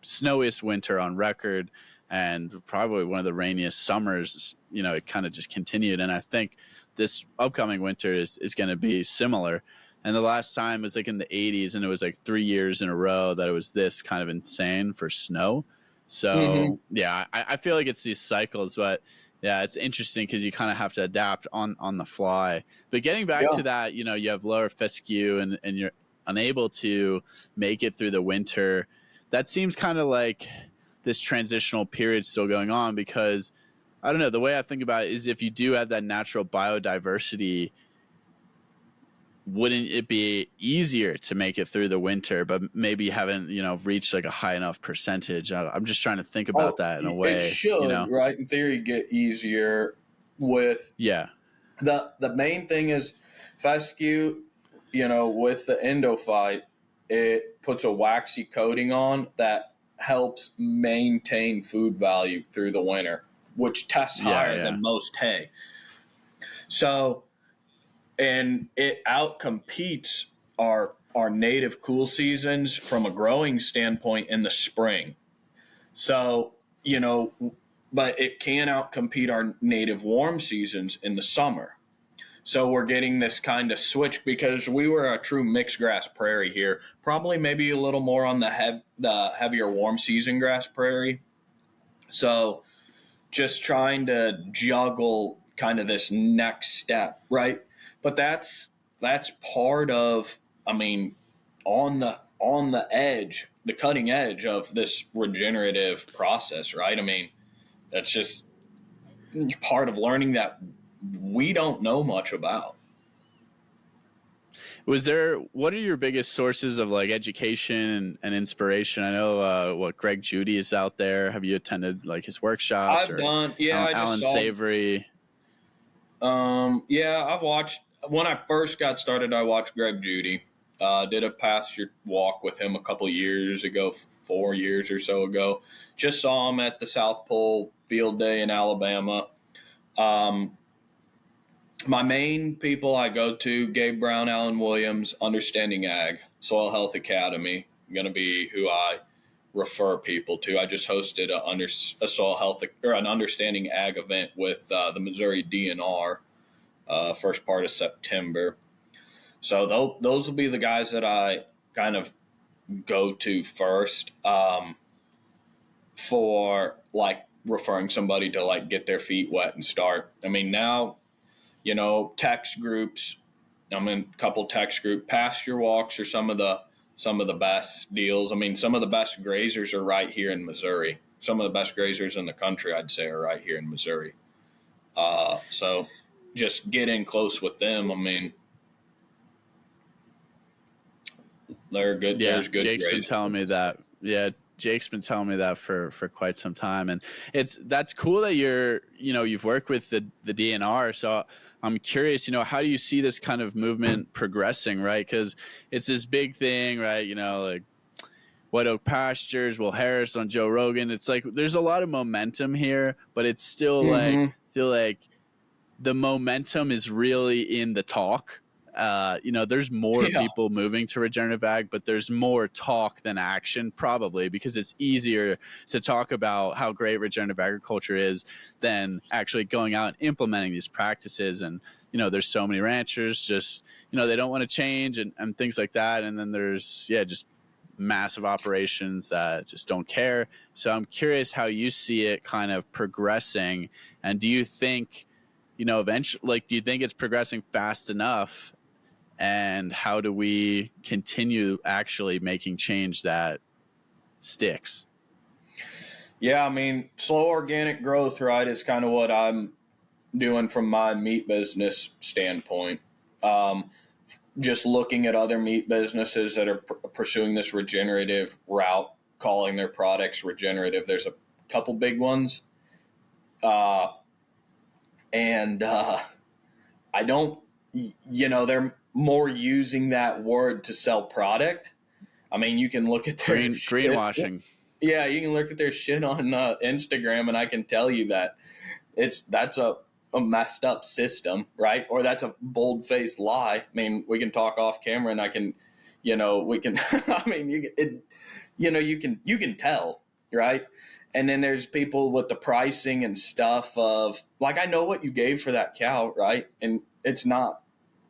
D: snowiest winter on record and probably one of the rainiest summers. It kind of just continued. And I think this upcoming winter is going to be similar. And the last time was like in the 80s, and it was like 3 years in a row that it was this kind of insane for snow. So yeah, I feel like it's these cycles, but yeah, it's interesting because you kind of have to adapt on the fly. But getting back to that, you know, you have lower fescue and you're unable to make it through the winter. That seems kind of like this transitional period still going on, because I don't know, the way I think about it is if you do have that natural biodiversity, wouldn't it be easier to make it through the winter, but maybe you haven't, you know, reached like a high enough percentage? I'm just trying to think about that in a way.
A: It should,
D: you know?
A: right? In theory, get easier with the main thing is fescue, you know, with the endophyte, it puts a waxy coating on that helps maintain food value through the winter, which tests higher than most hay. So, and it outcompetes our native cool seasons from a growing standpoint in the spring. So, you know, but it can outcompete our native warm seasons in the summer. So we're getting this kind of switch because we were a true mixed grass prairie here, probably maybe a little more on the heavier warm season grass prairie. So just trying to juggle kind of this next step, right? But that's part of, I mean, on the edge, the cutting edge of this regenerative process, right? I mean, that's just part of learning that we don't know much about.
D: What are your biggest sources of like education and inspiration? I know Greg Judy is out there. Have you attended like his workshops? Alan Savory.
A: I've watched, when I first got started, I watched Greg Judy. Did a pasture walk with him a couple years ago, 4 years or so ago. Just saw him at the South Pole Field Day in Alabama. My main people I go to, Gabe Brown, Alan Williams, Understanding Ag, Soil Health Academy, going to be who I refer people to. I just hosted a soil health or an Understanding Ag event with the Missouri DNR first part of September. So those will be the guys that I kind of go to first for like referring somebody to like get their feet wet and start. I mean, now, you know, text groups, I'm in a couple text group, pasture walks are some of the best deals. I mean, some of the best grazers are right here in Missouri. Some of the best grazers in the country, I'd say, are right here in Missouri. So just get in close with them. I mean, they're good.
D: Yeah,
A: there's good
D: Jake's
A: grazers.
D: been telling me that. Yeah, Jake's been telling me that for quite some time, and that's cool that you've worked with the DNR. So I'm curious, you know, how do you see this kind of movement progressing, right? Because it's this big thing, right? You know, like White Oak Pastures, Will Harris on Joe Rogan. It's like there's a lot of momentum here, but it's still like feel like the momentum is really in the talk. You know, there's more people moving to regenerative ag, but there's more talk than action, probably because it's easier to talk about how great regenerative agriculture is than actually going out and implementing these practices. And, you know, there's so many ranchers just, you know, they don't want to change and things like that. And then there's, just massive operations that just don't care. So I'm curious how you see it kind of progressing. And do you think, you know, eventually, like, do you think it's progressing fast enough? And how do we continue actually making change that sticks?
A: Yeah, I mean, slow organic growth, right, is kind of what I'm doing from my meat business standpoint. Just looking at other meat businesses that are pursuing this regenerative route, calling their products regenerative. There's a couple big ones. And I don't, you know, they're more using that word to sell product. I mean, you can look at their
D: greenwashing.
A: Yeah, you can look at their shit on Instagram, and I can tell you that that's a messed up system, right? Or that's a bold-faced lie. I mean, we can talk off camera, and I can, you know, we can. I mean, you can tell, right? And then there's people with the pricing and stuff of like, I know what you gave for that cow, right? And it's not,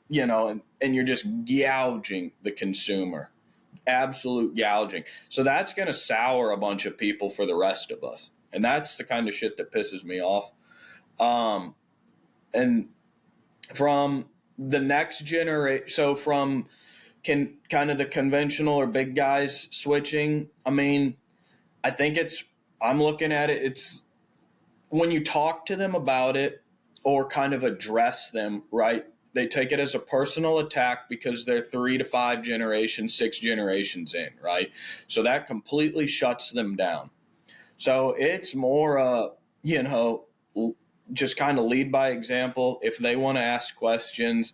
A: you know, and you're just gouging the consumer. absolute gouging. So that's going to sour a bunch of people for the rest of us. And that's the kind of shit that pisses me off. And from the next generation, so from kind of the conventional or big guys switching, I mean, I think I'm looking at it, it's when you talk to them about it or kind of address them, right? They take it as a personal attack because they're 3 to 5 generations, 6 generations in, right? So that completely shuts them down. So it's more, just kind of lead by example. If they want to ask questions,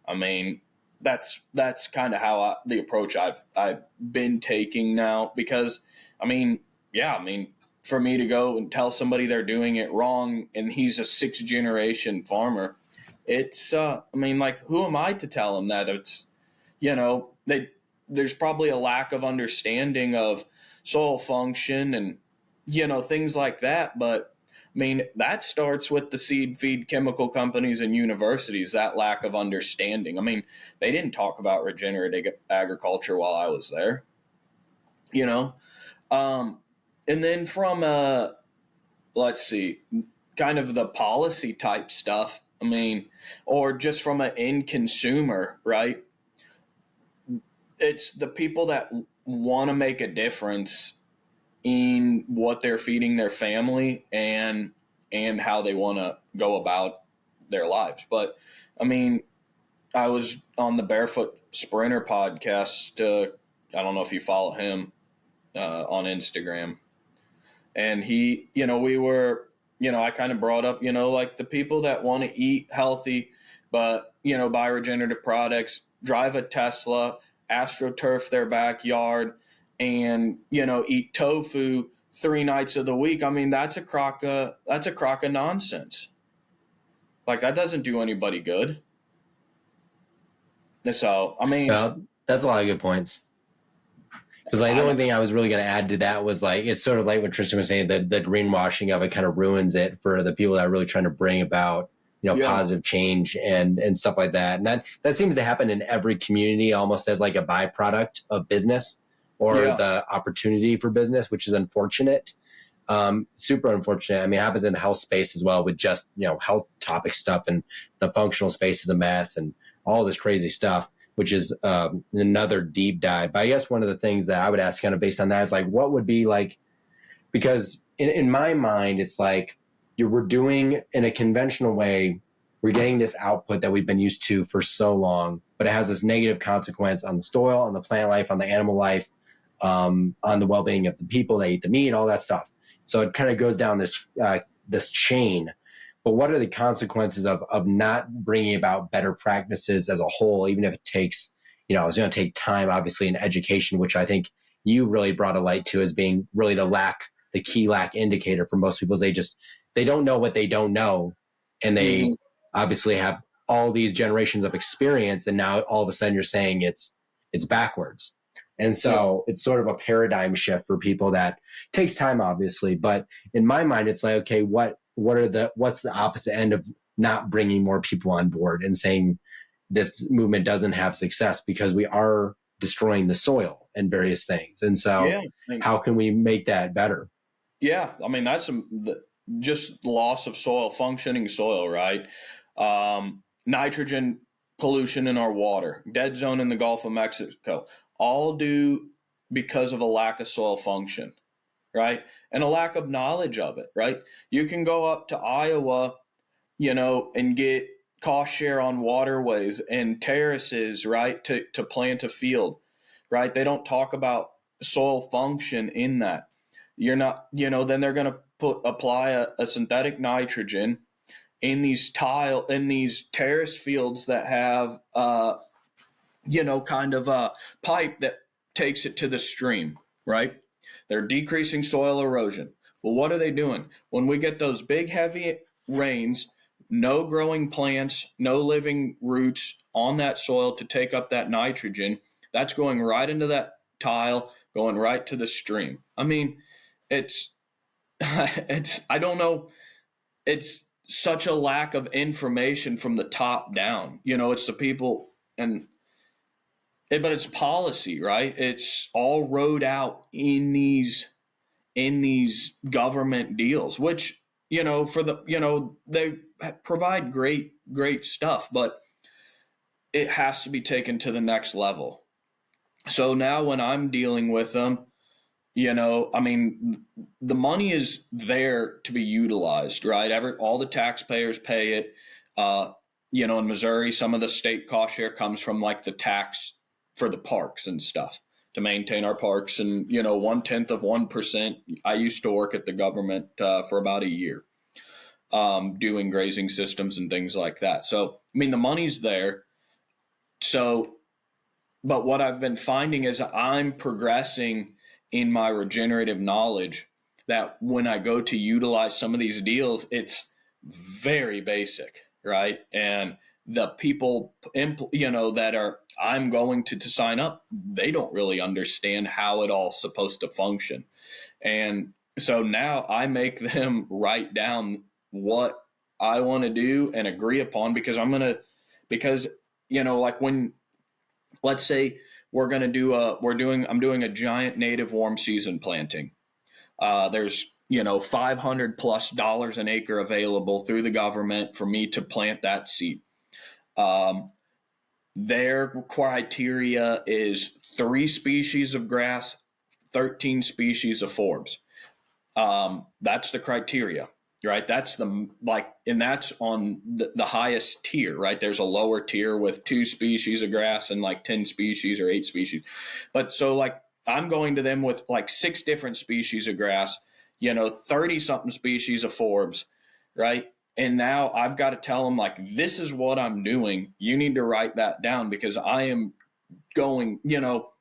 A: I mean, that's kind of how the approach I've been taking now. Because, I mean, for me to go and tell somebody they're doing it wrong and he's a 6th generation farmer, it's who am I to tell him that? It's, there's probably a lack of understanding of soil function and things like that. But I mean, that starts with the seed feed chemical companies and universities, that lack of understanding. I mean, they didn't talk about regenerative agriculture while I was there, and then from let's see, kind of the policy type stuff, I mean, or just from an end consumer, right? It's the people that want to make a difference in what they're feeding their family and how they want to go about their lives. But I mean, I was on the Barefoot Sprinter podcast. I don't know if you follow him on Instagram. And he, we were, I kind of brought up, like the people that want to eat healthy, but, buy regenerative products, drive a Tesla, AstroTurf their backyard, and, eat tofu 3 nights of the week. I mean, that's a crock of nonsense. Like, that doesn't do anybody good. So, I mean,
E: Well, that's a lot of good points. Because the only thing I was really going to add to that was it's sort of like what Tristan was saying, that the greenwashing of it kind of ruins it for the people that are really trying to bring about, positive change and stuff like that. And that seems to happen in every community almost as like a byproduct of business or the opportunity for business, which is unfortunate. Super unfortunate. I mean, it happens in the health space as well with just, health topic stuff, and the functional space is a mess and all this crazy stuff, which is another deep dive. But I guess one of the things that I would ask kind of based on that is like, what would be like, because in my mind, it's like we're doing in a conventional way, we're getting this output that we've been used to for so long, but it has this negative consequence on the soil, on the plant life, on the animal life, on the well-being of the people that eat the meat, all that stuff. So it kind of goes down this chain. But what are the consequences of not bringing about better practices as a whole, even if it takes, it's going to take time, obviously, in education, which I think you really brought a light to as being really the key lack indicator for most people. Is they don't know what they don't know. And they obviously have all these generations of experience. And now all of a sudden you're saying it's backwards. And so it's sort of a paradigm shift for people that takes time, obviously. But in my mind, it's like, okay, what's the opposite end of not bringing more people on board and saying this movement doesn't have success because we are destroying the soil and various things. And so how can we make that better?
A: Yeah. I mean, that's just loss of functioning soil, right? Nitrogen pollution in our water, dead zone in the Gulf of Mexico, all due because of a lack of soil function, right? And a lack of knowledge of it, right? You can go up to Iowa, and get cost share on waterways and terraces, right, to plant a field, right? They don't talk about soil function in that. You're not, then they're going to apply a synthetic nitrogen in these terrace fields that have, kind of a pipe that takes it to the stream, right? They're decreasing soil erosion. Well, what are they doing? When we get those big, heavy rains, no growing plants, no living roots on that soil to take up that nitrogen, that's going right into that tile, going right to the stream. I mean, I don't know. It's such a lack of information from the top down. It's the people, and but it's policy, right? It's all wrote out in these government deals, which, for the, they provide great stuff, but it has to be taken to the next level. So now when I'm dealing with them, I mean, the money is there to be utilized, right? All the taxpayers pay it. In Missouri, some of the state cost share comes from like the tax for the parks and stuff to maintain our parks. And, 0.1%. I used to work at the government for about a year doing grazing systems and things like that. So, I mean, the money's there. So, but what I've been finding is I'm progressing in my regenerative knowledge that when I go to utilize some of these deals, it's very basic, right? And the people, that I'm going to sign up, they don't really understand how it all's supposed to function. And so now I make them write down what I want to do and agree upon, because I'm let's say I'm doing a giant native warm season planting. There's, $500+ an acre available through the government for me to plant that seed. Their criteria is 3 species of grass, 13 species of forbs. That's the criteria, right? That's and that's on the highest tier, right? There's a lower tier with 2 species of grass and like 10 species or 8 species. But so I'm going to them with 6 different species of grass, 30 something species of forbs, right? And now I've got to tell them this is what I'm doing. You need to write that down because I am going,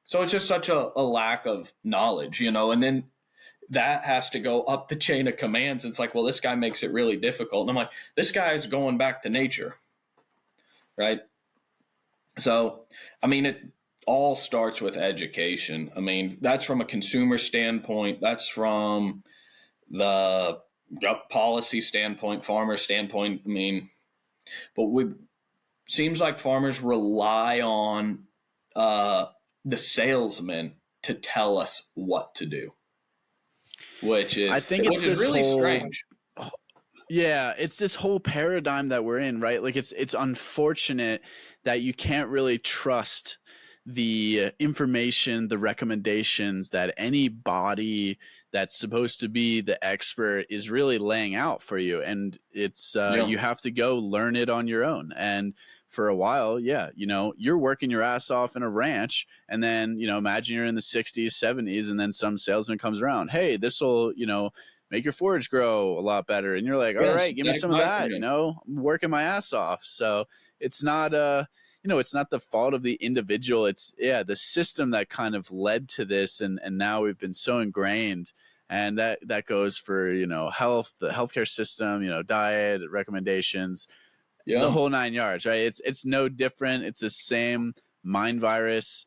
A: so it's just such a lack of knowledge, and then that has to go up the chain of commands. It's well, this guy makes it really difficult. And I'm like, this guy is going back to nature, right? So, I mean, it all starts with education. I mean, that's from a consumer standpoint. That's from the policy standpoint, farmer standpoint. I mean, but seems like farmers rely on the salesman to tell us what to do, which is really strange.
D: Yeah, it's this whole paradigm that we're in, right? It's unfortunate that you can't really trust the information, the recommendations that any body that's supposed to be the expert is really laying out for you. And it's you have to go learn it on your own. And for a while, you're working your ass off in a ranch, and then, imagine you're in the 60s, 70s, and then some salesman comes around, hey, this will, make your forage grow a lot better. And you're like, all right, give me some of that, I'm working my ass off. So it's not it's not the fault of the individual. It's the system that kind of led to this. And now we've been so ingrained, and that goes for, health, the healthcare system, diet, recommendations, the whole 9 yards, right? It's no different. It's the same mind virus,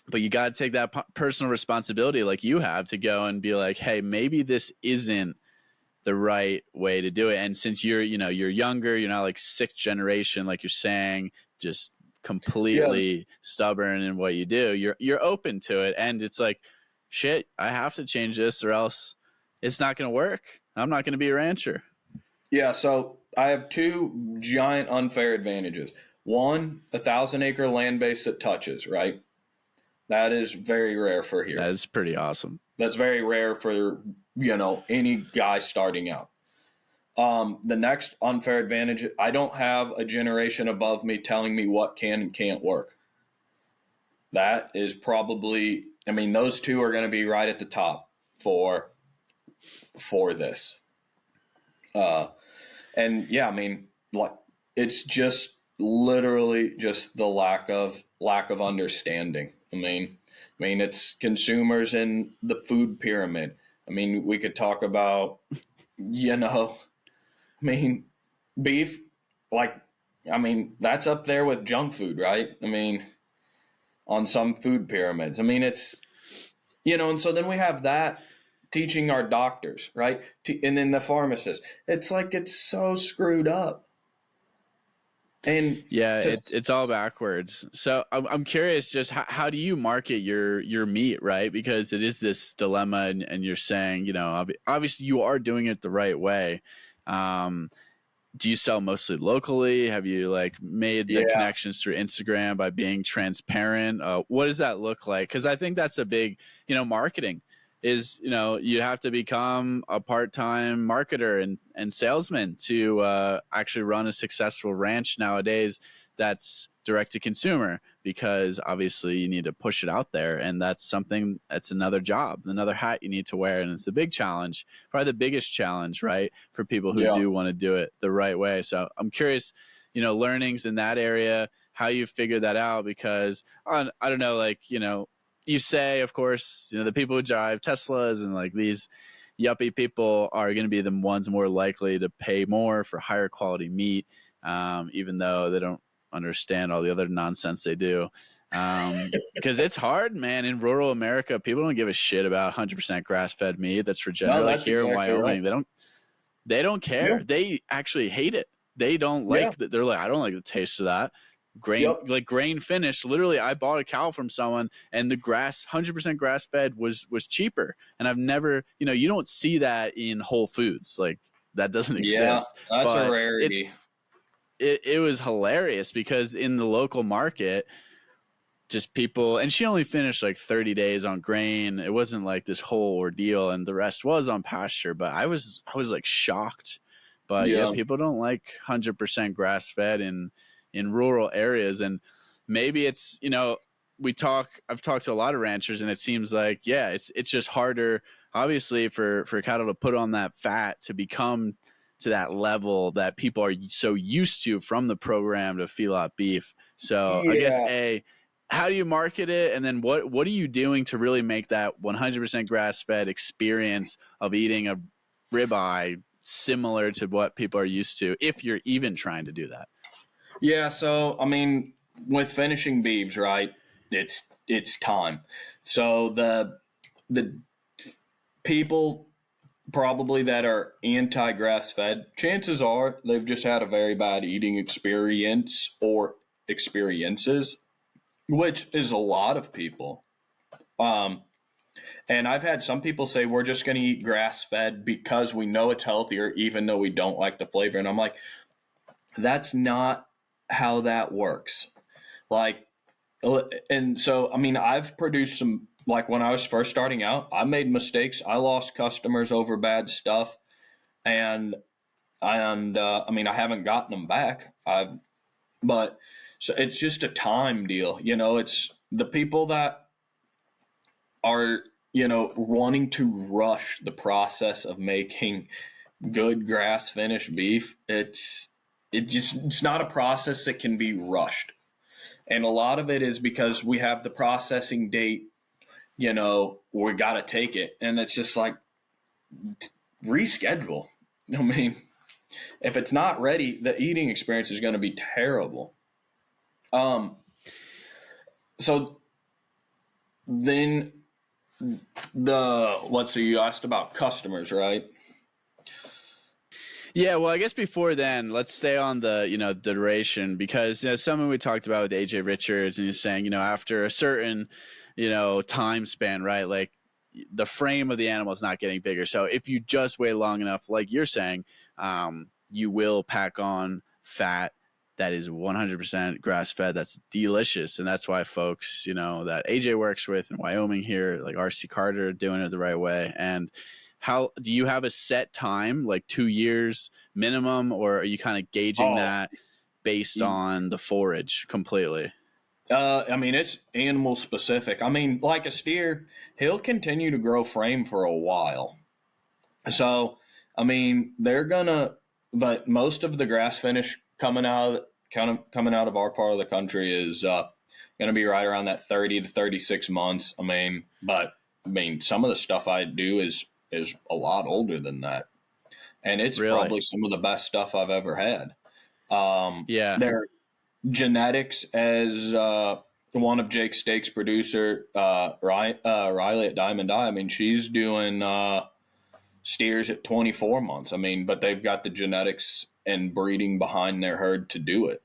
D: but you got to take that personal responsibility like you have to go and be like, hey, maybe this isn't the right way to do it. And since you're younger, you're not 6th generation, like you're saying, just completely stubborn in what you do, you're open to it. And it's shit, I have to change this or else it's not going to work. I'm not going to be a rancher.
A: Yeah. So I have 2 giant unfair advantages. One, 1,000-acre land base that touches, right? That is very rare for here.
D: That is pretty awesome.
A: That's very rare for, any guy starting out. The next unfair advantage, I don't have a generation above me telling me what can and can't work. That is probably, those 2 are going to be right at the top for this. And yeah, it's just literally just the lack of understanding. It's consumers in the food pyramid. We could talk about, beef, that's up there with junk food, right? On some food pyramids. It's, and so then we have that teaching our doctors, right? And then the pharmacists. It's it's so screwed up. And
D: Yeah, it's all backwards. So I'm curious, just how do you market your meat, right? Because it is this dilemma, and you're saying, obviously you are doing it the right way. Do you sell mostly locally? Have you like made the
A: yeah,
D: connections through Instagram by being transparent? What does that look like? Because I think that's a big, marketing is, you have to become a part-time marketer and salesman to actually run a successful ranch nowadays that's direct to consumer, because obviously you need to push it out there, and that's another job, another hat you need to wear, and it's a big challenge, probably the biggest challenge, right, for people who
A: yeah.
D: do want to do it the right way. So I'm curious, learnings in that area, how you figured that out, because I don't know, like, you say, of course, the people who drive Teslas and like these yuppie people are going to be the ones more likely to pay more for higher quality meat, even though they don't understand all the other nonsense they do. Because it's hard, man. In rural America, people don't give a shit about 100% grass-fed meat that's regenerative.
A: No,
D: Like
A: that's
D: here in
A: exactly
D: Wyoming,
A: right.
D: they don't care.
A: Yeah,
D: They actually hate it. They don't
A: yeah,
D: like that. They're like, I don't like the taste of that.
A: yep.
D: Grain finished. Literally, I bought a cow from someone, and the 100% grass fed was cheaper. And I've never, you don't see that in Whole Foods. Like, that doesn't
A: Yeah,
D: exist.
A: that's a
D: But
A: rarity.
D: it was hilarious, because in the local market, just people, and she only finished like 30 days on grain. It wasn't like this whole ordeal, and the rest was on pasture. But I was like shocked. But yeah,
A: Yeah,
D: people don't like 100% grass fed in rural areas. And maybe it's, I've talked to a lot of ranchers, and it seems like, yeah, it's just harder, obviously, for cattle to put on that fat to become to that level that people are so used to from the program to feedlot beef. So I guess,
A: yeah.
D: how do you market it? And then what are you doing to really make that 100% grass fed experience of eating a ribeye similar to what people are used to, if you're even trying to do that?
A: Yeah, so I mean, with finishing beeves, right? It's time. So the people probably that are anti grass fed, chances are they've just had a very bad eating experience or experiences, which is a lot of people. Um, and I've had some people say we're just going to eat grass fed because we know it's healthier, even though we don't like the flavor. And I'm like, that's not how that works. Like, and so, I mean, I've produced some, like when I was first starting out, I made mistakes. I lost customers over bad stuff. And I mean, I haven't gotten them back. But so it's just a time deal. It's the people that are, wanting to rush the process of making good grass finished beef. It's not a process that can be rushed. And a lot of it is because we have the processing date, we got to take it. And it's just like, reschedule. I mean, if it's not ready, the eating experience is going to be terrible. So then let's see, you asked about customers, right?
D: Yeah, well, I guess before then, let's stay on the the duration, because someone we talked about with AJ Richards, and he's saying after a certain time span, right? Like the frame of the animal is not getting bigger. So if you just wait long enough, like you're saying, you will pack on fat that is 100% grass fed. That's delicious, and that's why folks that AJ works with in Wyoming here, like RC Carter, are doing it the right way. And how do you have a set time, like 2 years minimum, or are you kind of gauging
A: Oh,
D: that based on the forage completely?
A: I mean, it's animal specific. I mean, like a steer, he'll continue to grow frame for a while. So, I mean, but most of the grass finish coming out of our part of the country is going to be right around that 30 to 36 months. I mean, some of the stuff I do is a lot older than that, and it's
D: Really?
A: probably some of the best stuff I've ever had.
D: Yeah.
A: Their genetics, as one of Jake Steak's producer, Riley at Diamond Eye. I mean, she's doing steers at 24 months. I mean, but they've got the genetics and breeding behind their herd to do it.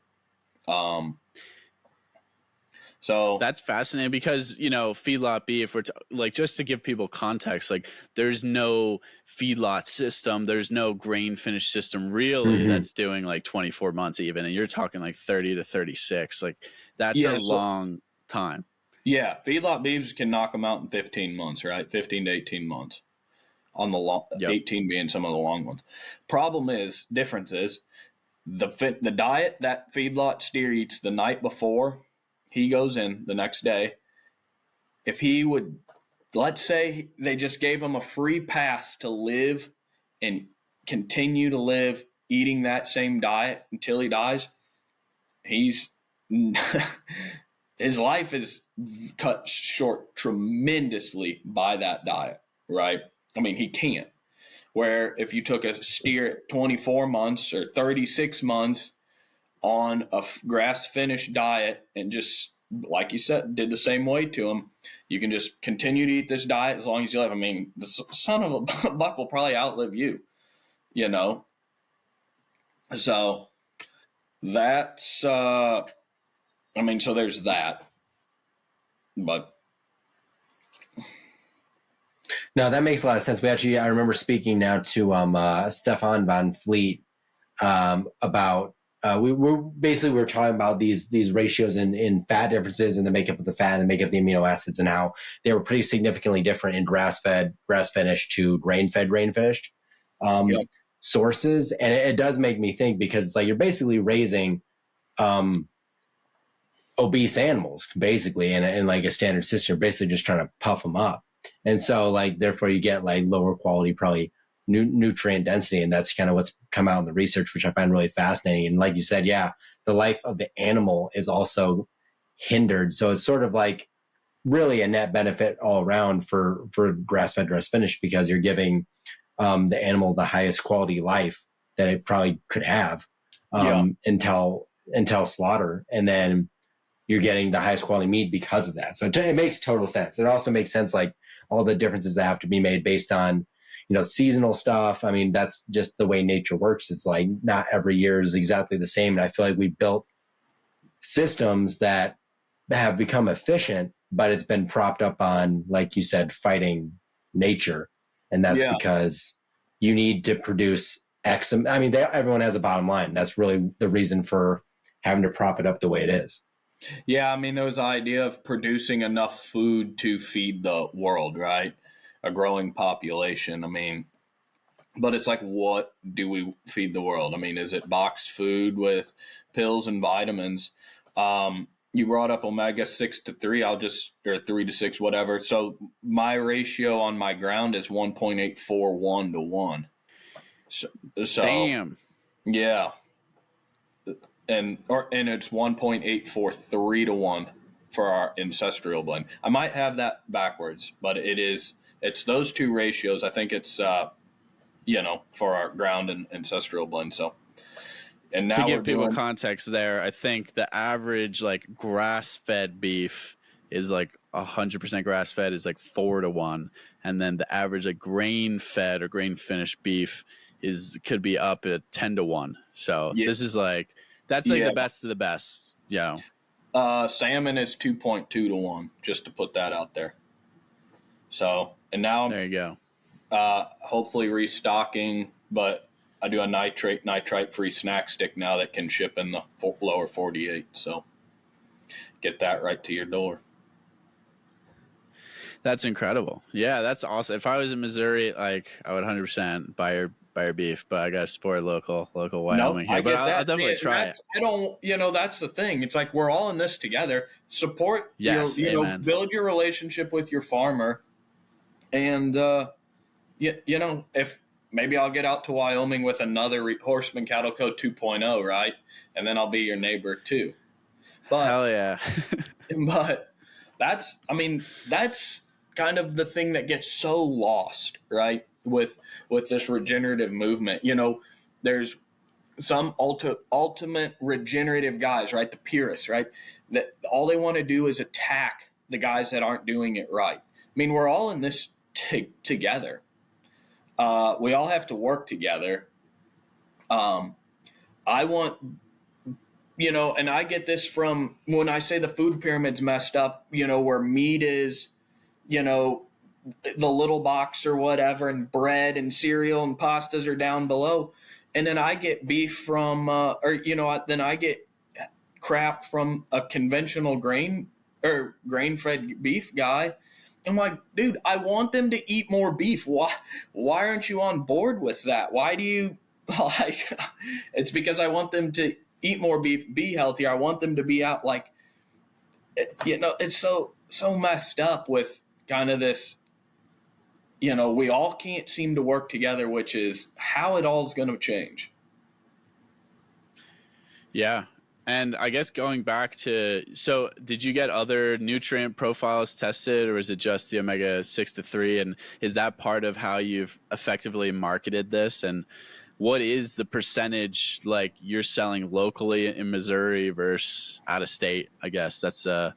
A: So
D: that's fascinating because, feedlot beef, like, just to give people context, like, there's no feedlot system. There's no grain finish system really that's doing like 24 months even. And you're talking like 30 to 36. Like, that's a long time.
A: Yeah. Feedlot beefs can knock them out in 15 months, right? 15 to 18 months on the long, 18 being some of the long ones. Difference is the diet that feedlot steer eats the night before he goes in the next day. If he would, let's say they just gave him a free pass to live and continue to live eating that same diet until he dies, his life is cut short tremendously by that diet, right? I mean, he can't. Where if you took a steer at 24 months or 36 months on a grass-finished diet and just, like you said, did the same way to him, you can just continue to eat this diet as long as you live. I mean, the son of a buck will probably outlive you, So that's, so there's that. But
E: no, that makes a lot of sense. I remember speaking now to Stefan Van Fleet about we were talking about these ratios in fat differences and the makeup of the fat and the makeup of the amino acids and how they were pretty significantly different in grass finished to grain finished sources. And it does make me think, because it's like you're basically raising obese animals basically in like a standard system. You're basically just trying to puff them up. And so, like, therefore you get like lower quality, probably nutrient density. And that's kind of what's come out in the research, which I find really fascinating. And like you said, the life of the animal is also hindered. So it's sort of like really a net benefit all around for grass-fed, grass-finished, because you're giving the animal the highest quality life that it probably could have until slaughter. And then you're getting the highest quality meat because of that. So it makes total sense. It also makes sense, like all the differences that have to be made based on, seasonal stuff. I mean, that's just the way nature works. It's like not every year is exactly the same. And I feel like we built systems that have become efficient, but it's been propped up on, like you said, fighting nature. And that's because you need to produce X. I mean, everyone has a bottom line. That's really the reason for having to prop it up the way it is.
A: Yeah, I mean, there was the idea of producing enough food to feed the world, right? A growing population. I mean, but it's like, what do we feed the world? I mean, is it boxed food with pills and vitamins? You brought up omega-6 to 3, or 3 to 6, whatever. So my ratio on my ground is 1.841 to 1. So
D: damn.
A: Yeah. And it's 1.843 to 1 for our ancestral blend. I might have that backwards, but it's those two ratios. I think it's for our ground and ancestral blend. So, and now
D: to give people context there, I think the average like grass-fed beef is like 100% grass-fed is like 4 to 1, and then the average like grain-fed or grain-finished beef could be up at 10 to 1. So this is like. That's like the best of the best,
A: salmon is 2.2 to 1, just to put that out there. So, and now
D: there you go.
A: Hopefully restocking, but I do a nitrite-free snack stick now that can ship in the lower 48. So, get that right to your door.
D: That's incredible. Yeah, that's awesome. If I was in Missouri, like I would 100% buy your beef, but I got to support local Wyoming here. But I'll definitely try it.
A: I don't, that's the thing. It's like we're all in this together. Support, build your relationship with your farmer, and if maybe I'll get out to Wyoming with another Horstmann Cattle Co. 2.0, right, and then I'll be your neighbor too. But
D: hell yeah,
A: but that's kind of the thing that gets so lost, right? With this regenerative movement, there's some ultimate regenerative guys, right? The purists, right? That all they want to do is attack the guys that aren't doing it right. I mean, we're all in this together. We all have to work together. I want and I get this from when I say the food pyramid's messed up, where meat is, the little box or whatever, and bread and cereal and pastas are down below. And then I get beef from, then I get crap from a conventional grain or grain fed beef guy. I'm like, dude, I want them to eat more beef. Why aren't you on board with that? Why do you like? It's because I want them to eat more beef, be healthier. I want them to be out it's so messed up with kind of this. We all can't seem to work together, which is how it all is going to change.
D: Yeah. And I guess going back to, so did you get other nutrient profiles tested, or is it just the omega-6 to 3? And is that part of how you've effectively marketed this? And what is the percentage like you're selling locally in Missouri versus out of state? I guess that's a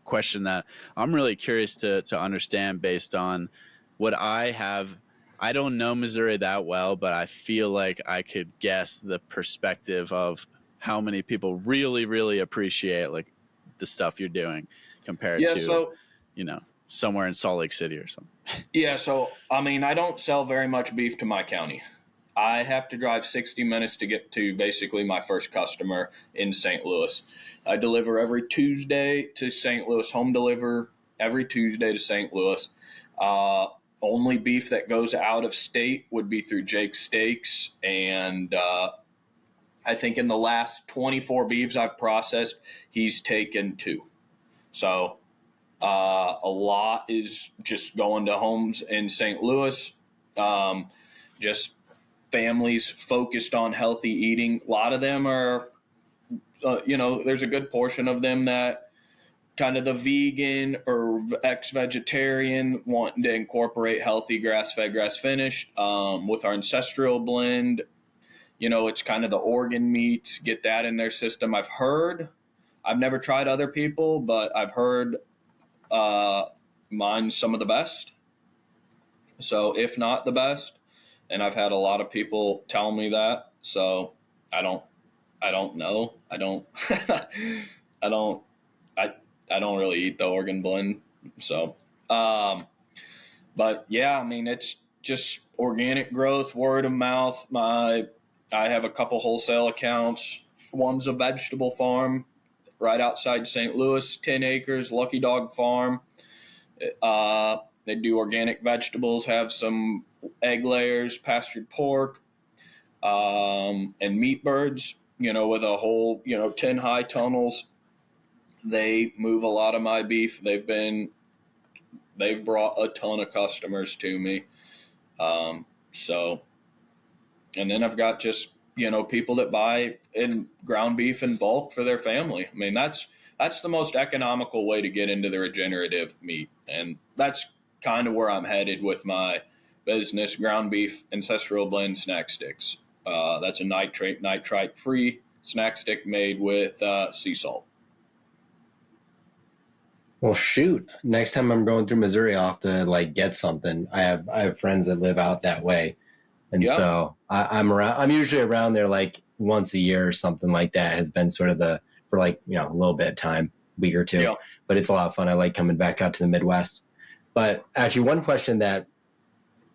D: question that I'm really curious to understand based on what I have. I don't know Missouri that well, but I feel like I could guess the perspective of how many people really, really appreciate like the stuff you're doing compared to, somewhere in Salt Lake City or something.
A: Yeah. So, I don't sell very much beef to my county. I have to drive 60 minutes to get to basically my first customer in St. Louis. I deliver every Tuesday to St. Louis, home deliver every Tuesday to St. Louis. Only beef that goes out of state would be through Jake's Steaks, and I think in the last 24 beeves I've processed, he's taken 2. So a lot is just going to homes in St. Louis, just families focused on healthy eating. A lot of them are, there's a good portion of them that kind of the vegan or ex-vegetarian wanting to incorporate healthy grass-fed, grass-finished with our ancestral blend. It's kind of the organ meats, get that in their system. I've never tried other people, but I've heard mine's some of the best. So if not the best, and I've had a lot of people tell me that. So I don't know. I don't really eat the organ blend. So, but yeah, it's just organic growth, word of mouth. I have a couple wholesale accounts. One's a vegetable farm right outside St. Louis, 10 acres, Lucky Dog Farm. They do organic vegetables, have some egg layers, pastured pork, and meat birds, with a whole, 10 high tunnels. They move a lot of my beef. They've brought a ton of customers to me. And then I've got just, people that buy in ground beef in bulk for their family. That's the most economical way to get into the regenerative meat. And that's kind of where I'm headed with my business, ground beef ancestral blend snack sticks. That's a nitrite free snack stick made with sea salt.
E: Well, shoot. Next time I'm going through Missouri, I'll have to get something. I have friends that live out that way. And so I'm usually around there once a year or something like that. Has been sort of for a little bit of time, week or two, but it's a lot of fun. I like coming back out to the Midwest. But actually one question that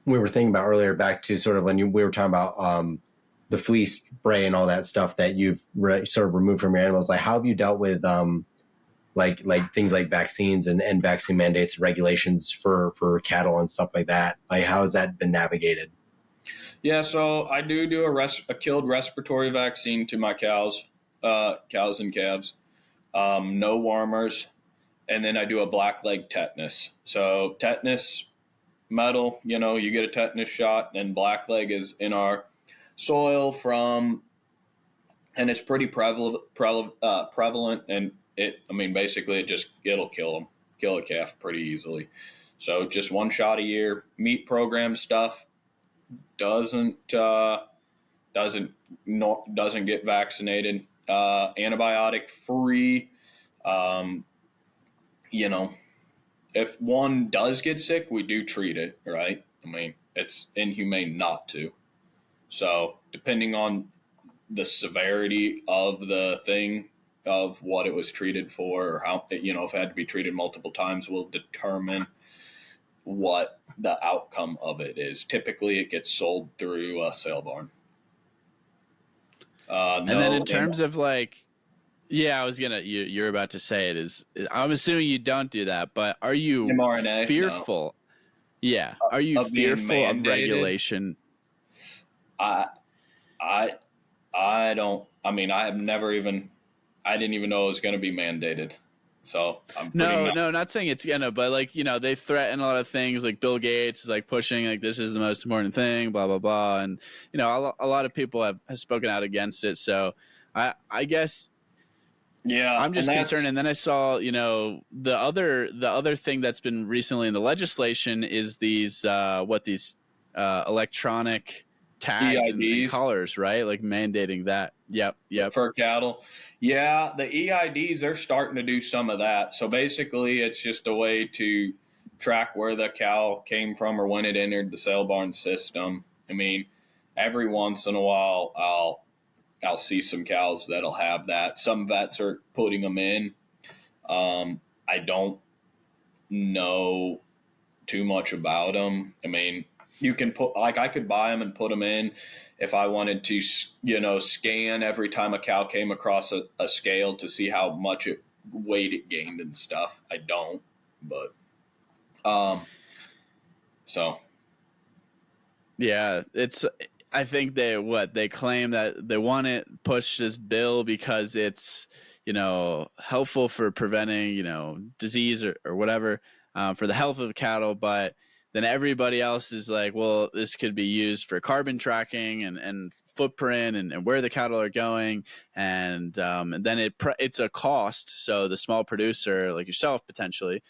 E: we were thinking about earlier, back to sort of when we were talking about the fleece spray and all that stuff that you've sort of removed from your animals, how have you dealt with things like vaccines and vaccine mandates and regulations for cattle and stuff like that? How has that been navigated?
A: Yeah, so I do a killed respiratory vaccine to my cows and calves, no wormers, and then I do a blackleg tetanus. So tetanus, metal, you get a tetanus shot, and blackleg is in our soil and it's pretty prevalent, and basically it'll kill a calf pretty easily. So just one shot a year. Meat program stuff doesn't get vaccinated. Antibiotic free. If one does get sick, we do treat it, right? It's inhumane not to. So depending on the severity of the thing, of what it was treated for, or how, if it had to be treated multiple times, will determine what the outcome of it is. Typically, it gets sold through a sale barn.
D: And then in terms of like, yeah, I was gonna. You're about to say it is. I'm assuming you don't do that, but are you
A: mRNA,
D: fearful? No. Yeah, are you fearful of regulation?
A: I don't. I mean, I have never even. I didn't even know it was going to be mandated. So I'm
D: no, not saying it's gonna, but like they threaten a lot of things. Like Bill Gates is like pushing like this is the most important thing, blah blah blah, and a lot of people have spoken out against it. So I guess.
A: Yeah,
D: I'm just concerned. And then I saw, the other thing that's been recently in the legislation is these electronic tags and collars, right? Like mandating that. Yep.
A: For cattle. Yeah, the EIDs, they're starting to do some of that. So basically, it's just a way to track where the cow came from or when it entered the sale barn system. I mean, every once in a while, I'll see some cows that'll have that. Some vets are putting them in. I don't know too much about them. I mean, you can I could buy them and put them in if I wanted to, scan every time a cow came across a scale to see how much weight it gained and stuff. I don't, but, so.
D: Yeah, I think they claim that they want to push this bill because it's, helpful for preventing, disease or whatever, for the health of the cattle. But then everybody else is like, well, this could be used for carbon tracking and footprint and where the cattle are going. And then it's a cost. So the small producer like yourself potentially,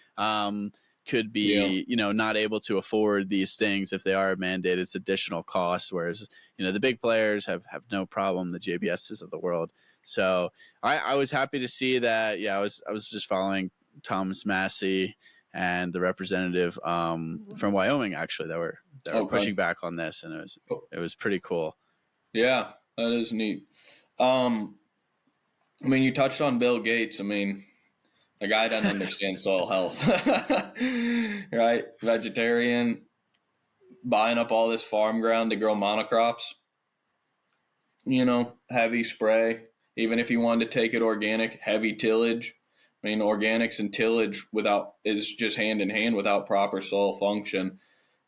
D: could be, not able to afford these things if they are mandated. It's additional costs, whereas, the big players have no problem, the JBSs of the world. So I was happy to see that. Yeah, I was just following Thomas Massey and the representative from Wyoming, actually, that were pushing back on this, and it was pretty cool.
A: Yeah, that is neat. I mean, you touched on Bill Gates. I mean, the guy doesn't understand soil health, right? Vegetarian, buying up all this farm ground to grow monocrops, heavy spray. Even if you wanted to take it organic, heavy tillage. I mean, organics and tillage is just hand in hand without proper soil function.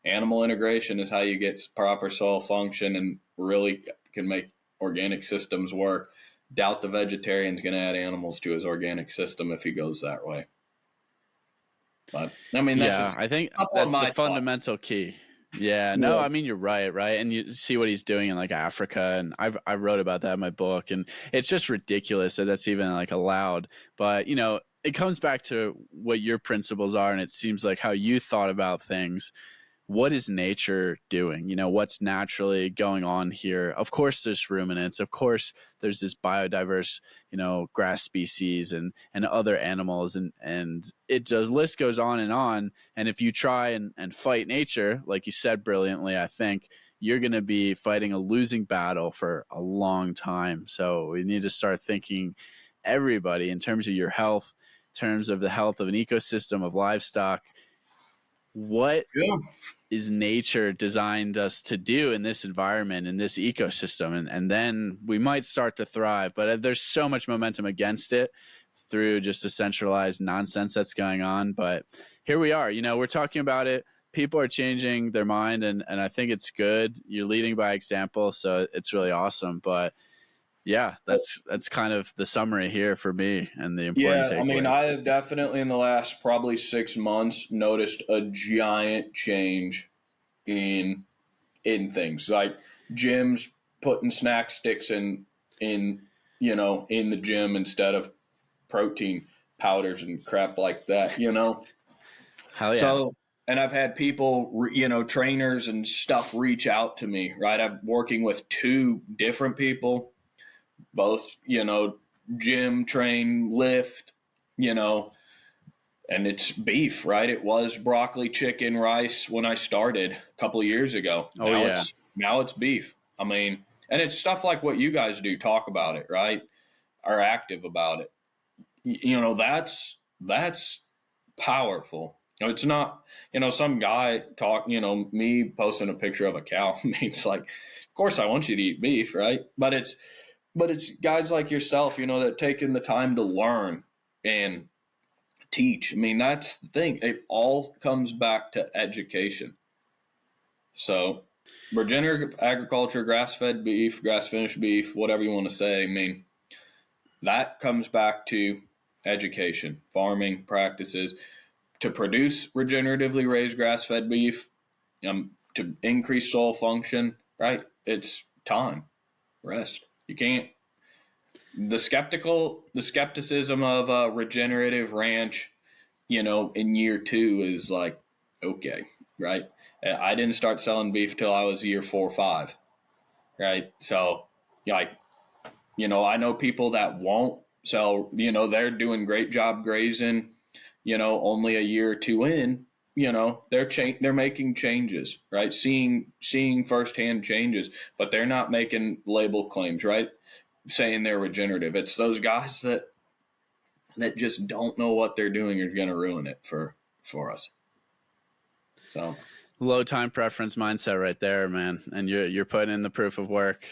A: Animal integration is how you get proper soil function and really can make organic systems work. Doubt the vegetarian's going to add animals to his organic system if he goes that way. But I mean,
D: I think that's the fundamental key. Yeah, no, I mean, you're right. And you see what he's doing in like Africa, and I wrote about that in my book, and it's just ridiculous that that's even like allowed. But it comes back to what your principles are, and it seems like how you thought about things. What is nature doing? What's naturally going on here? Of course, there's ruminants. Of course, there's this biodiverse, grass species and other animals. And it does, list goes on. And if you try and fight nature, like you said brilliantly, I think you're going to be fighting a losing battle for a long time. So we need to start thinking everybody in terms of your health, in terms of the health of an ecosystem of livestock. What is nature designed us to do in this environment, in this ecosystem? And then we might start to thrive, but there's so much momentum against it through just the centralized nonsense that's going on. But here we are, we're talking about it. People are changing their mind, and I think it's good. You're leading by example, so it's really awesome. But yeah, that's kind of the summary here for me and the important takeaways.
A: I mean, I have definitely in the last probably 6 months noticed a giant change in things like gyms putting snack sticks in the gym instead of protein powders and crap like that.
D: Hell yeah.
A: So, and I've had people, trainers and stuff reach out to me. Right, I'm working with 2 different people. Both, gym, train, lift, and it's beef, right? It was broccoli, chicken, rice when I started a couple of years ago. Now it's beef. I mean, And it's stuff like what you guys do, talk about it, right? Are active about it. You know, that's powerful. You know, it's not, you know, some guy me posting a picture of a cow means like, of course I want you to eat beef, right? But it's guys like yourself, you know, that taking the time to learn and teach. I mean, that's the thing. It all comes back to education. So regenerative agriculture, grass-fed beef, grass-finished beef, whatever you want to say, I mean, that comes back to education, farming practices, to produce regeneratively raised grass-fed beef, to increase soil function, right? It's time, rest. You can't. The skepticism of a regenerative ranch, you know, in year 2 is like, okay, right? I didn't start selling beef till I was year 4 or 5, right? So, like, you know, I know people that won't sell, you know, they're doing great job grazing, you know, only a year or 2 in, you know, they're making changes, right? Seeing firsthand changes, but they're not making label claims, right? Saying they're regenerative. It's those guys that just don't know what they're doing are going to ruin it for us. So
D: low time preference mindset right there, man. And you're putting in the proof of work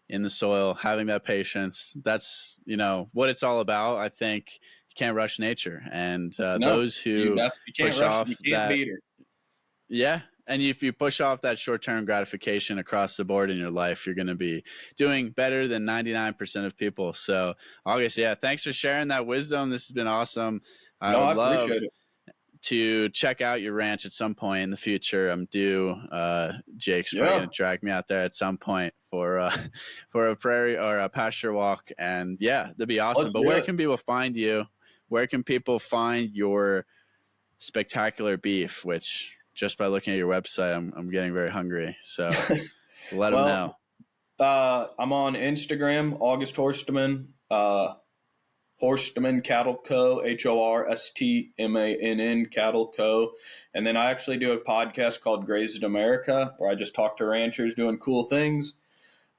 D: in the soil, having that patience. That's, you know, what it's all about. I think you can't rush nature, and those who
A: you can't
D: push
A: rush,
D: off
A: you can't
D: that,
A: beat her.
D: yeah. And if you push off that short-term gratification across the board in your life, you're going to be doing better than 99% of people. So, August, yeah, thanks for sharing that wisdom. This has been awesome. I would love to check out your ranch at some point in the future. I'm due. Jake's probably going to drag me out there at some point for a prairie or a pasture walk. And yeah, that'd be awesome. But where can people find you? Where can people find your spectacular beef, which just by looking at your website, I'm getting very hungry. So let them know.
A: I'm on Instagram, August Horstmann, Horstmann Cattle Co., Horstmann Cattle Co. And then I actually do a podcast called Grazed America, where I just talk to ranchers doing cool things.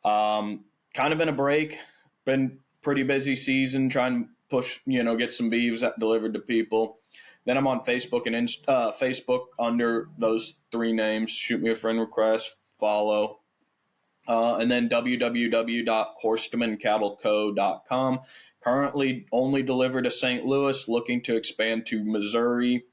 A: Kind of in a break, been pretty busy season, trying to push, you know, get some beeves delivered to people. Then I'm on Facebook and Facebook under those 3 names. Shoot me a friend request, follow. And then www.horstmanncattleco.com. Currently only delivered to St. Louis, looking to expand to Missouri.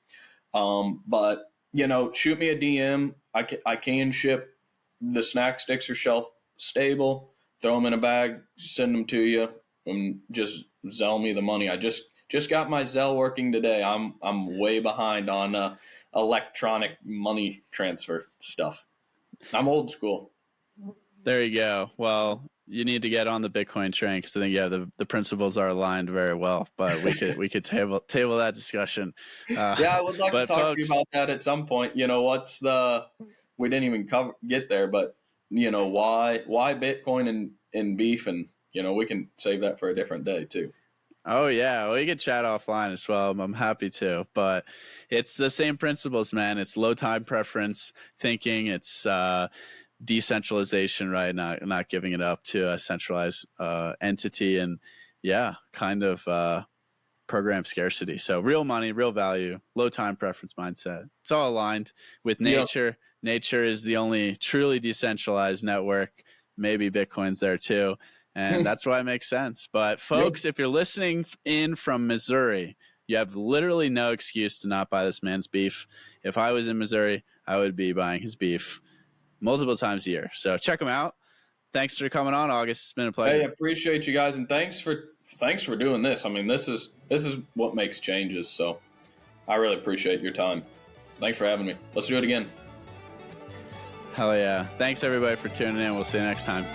A: But, you know, shoot me a DM. I can ship. The snack sticks are shelf stable. Throw them in a bag, send them to you, and just Zelle me the money. I just got my Zelle working today. I'm way behind on electronic money transfer stuff. I'm old school.
D: There you go. Well, you need to get on the Bitcoin train, because I think the principles are aligned very well. But we could table that discussion.
A: Yeah, I would like to talk to you about that at some point. You know, we didn't even get there, but you know, why Bitcoin and beef, and you know, we can save that for a different day too.
D: Oh yeah, we could chat offline as well. I'm happy to, but it's the same principles, man. It's low time preference thinking. It's decentralization, right? Not giving it up to a centralized entity, and yeah, kind of program scarcity. So real money, real value, low time preference mindset. It's all aligned with nature. Yep. Nature is the only truly decentralized network. Maybe Bitcoin's there too. And that's why it makes sense. But folks, if you're listening in from Missouri, you have literally no excuse to not buy this man's beef. If I was in Missouri, I would be buying his beef multiple times a year. So check him out. Thanks for coming on, August. It's been a pleasure.
A: Hey, I appreciate you guys, and thanks for doing this. I mean, this is what makes changes. So I really appreciate your time. Thanks for having me. Let's do it again.
D: Hell yeah. Thanks everybody for tuning in. We'll see you next time.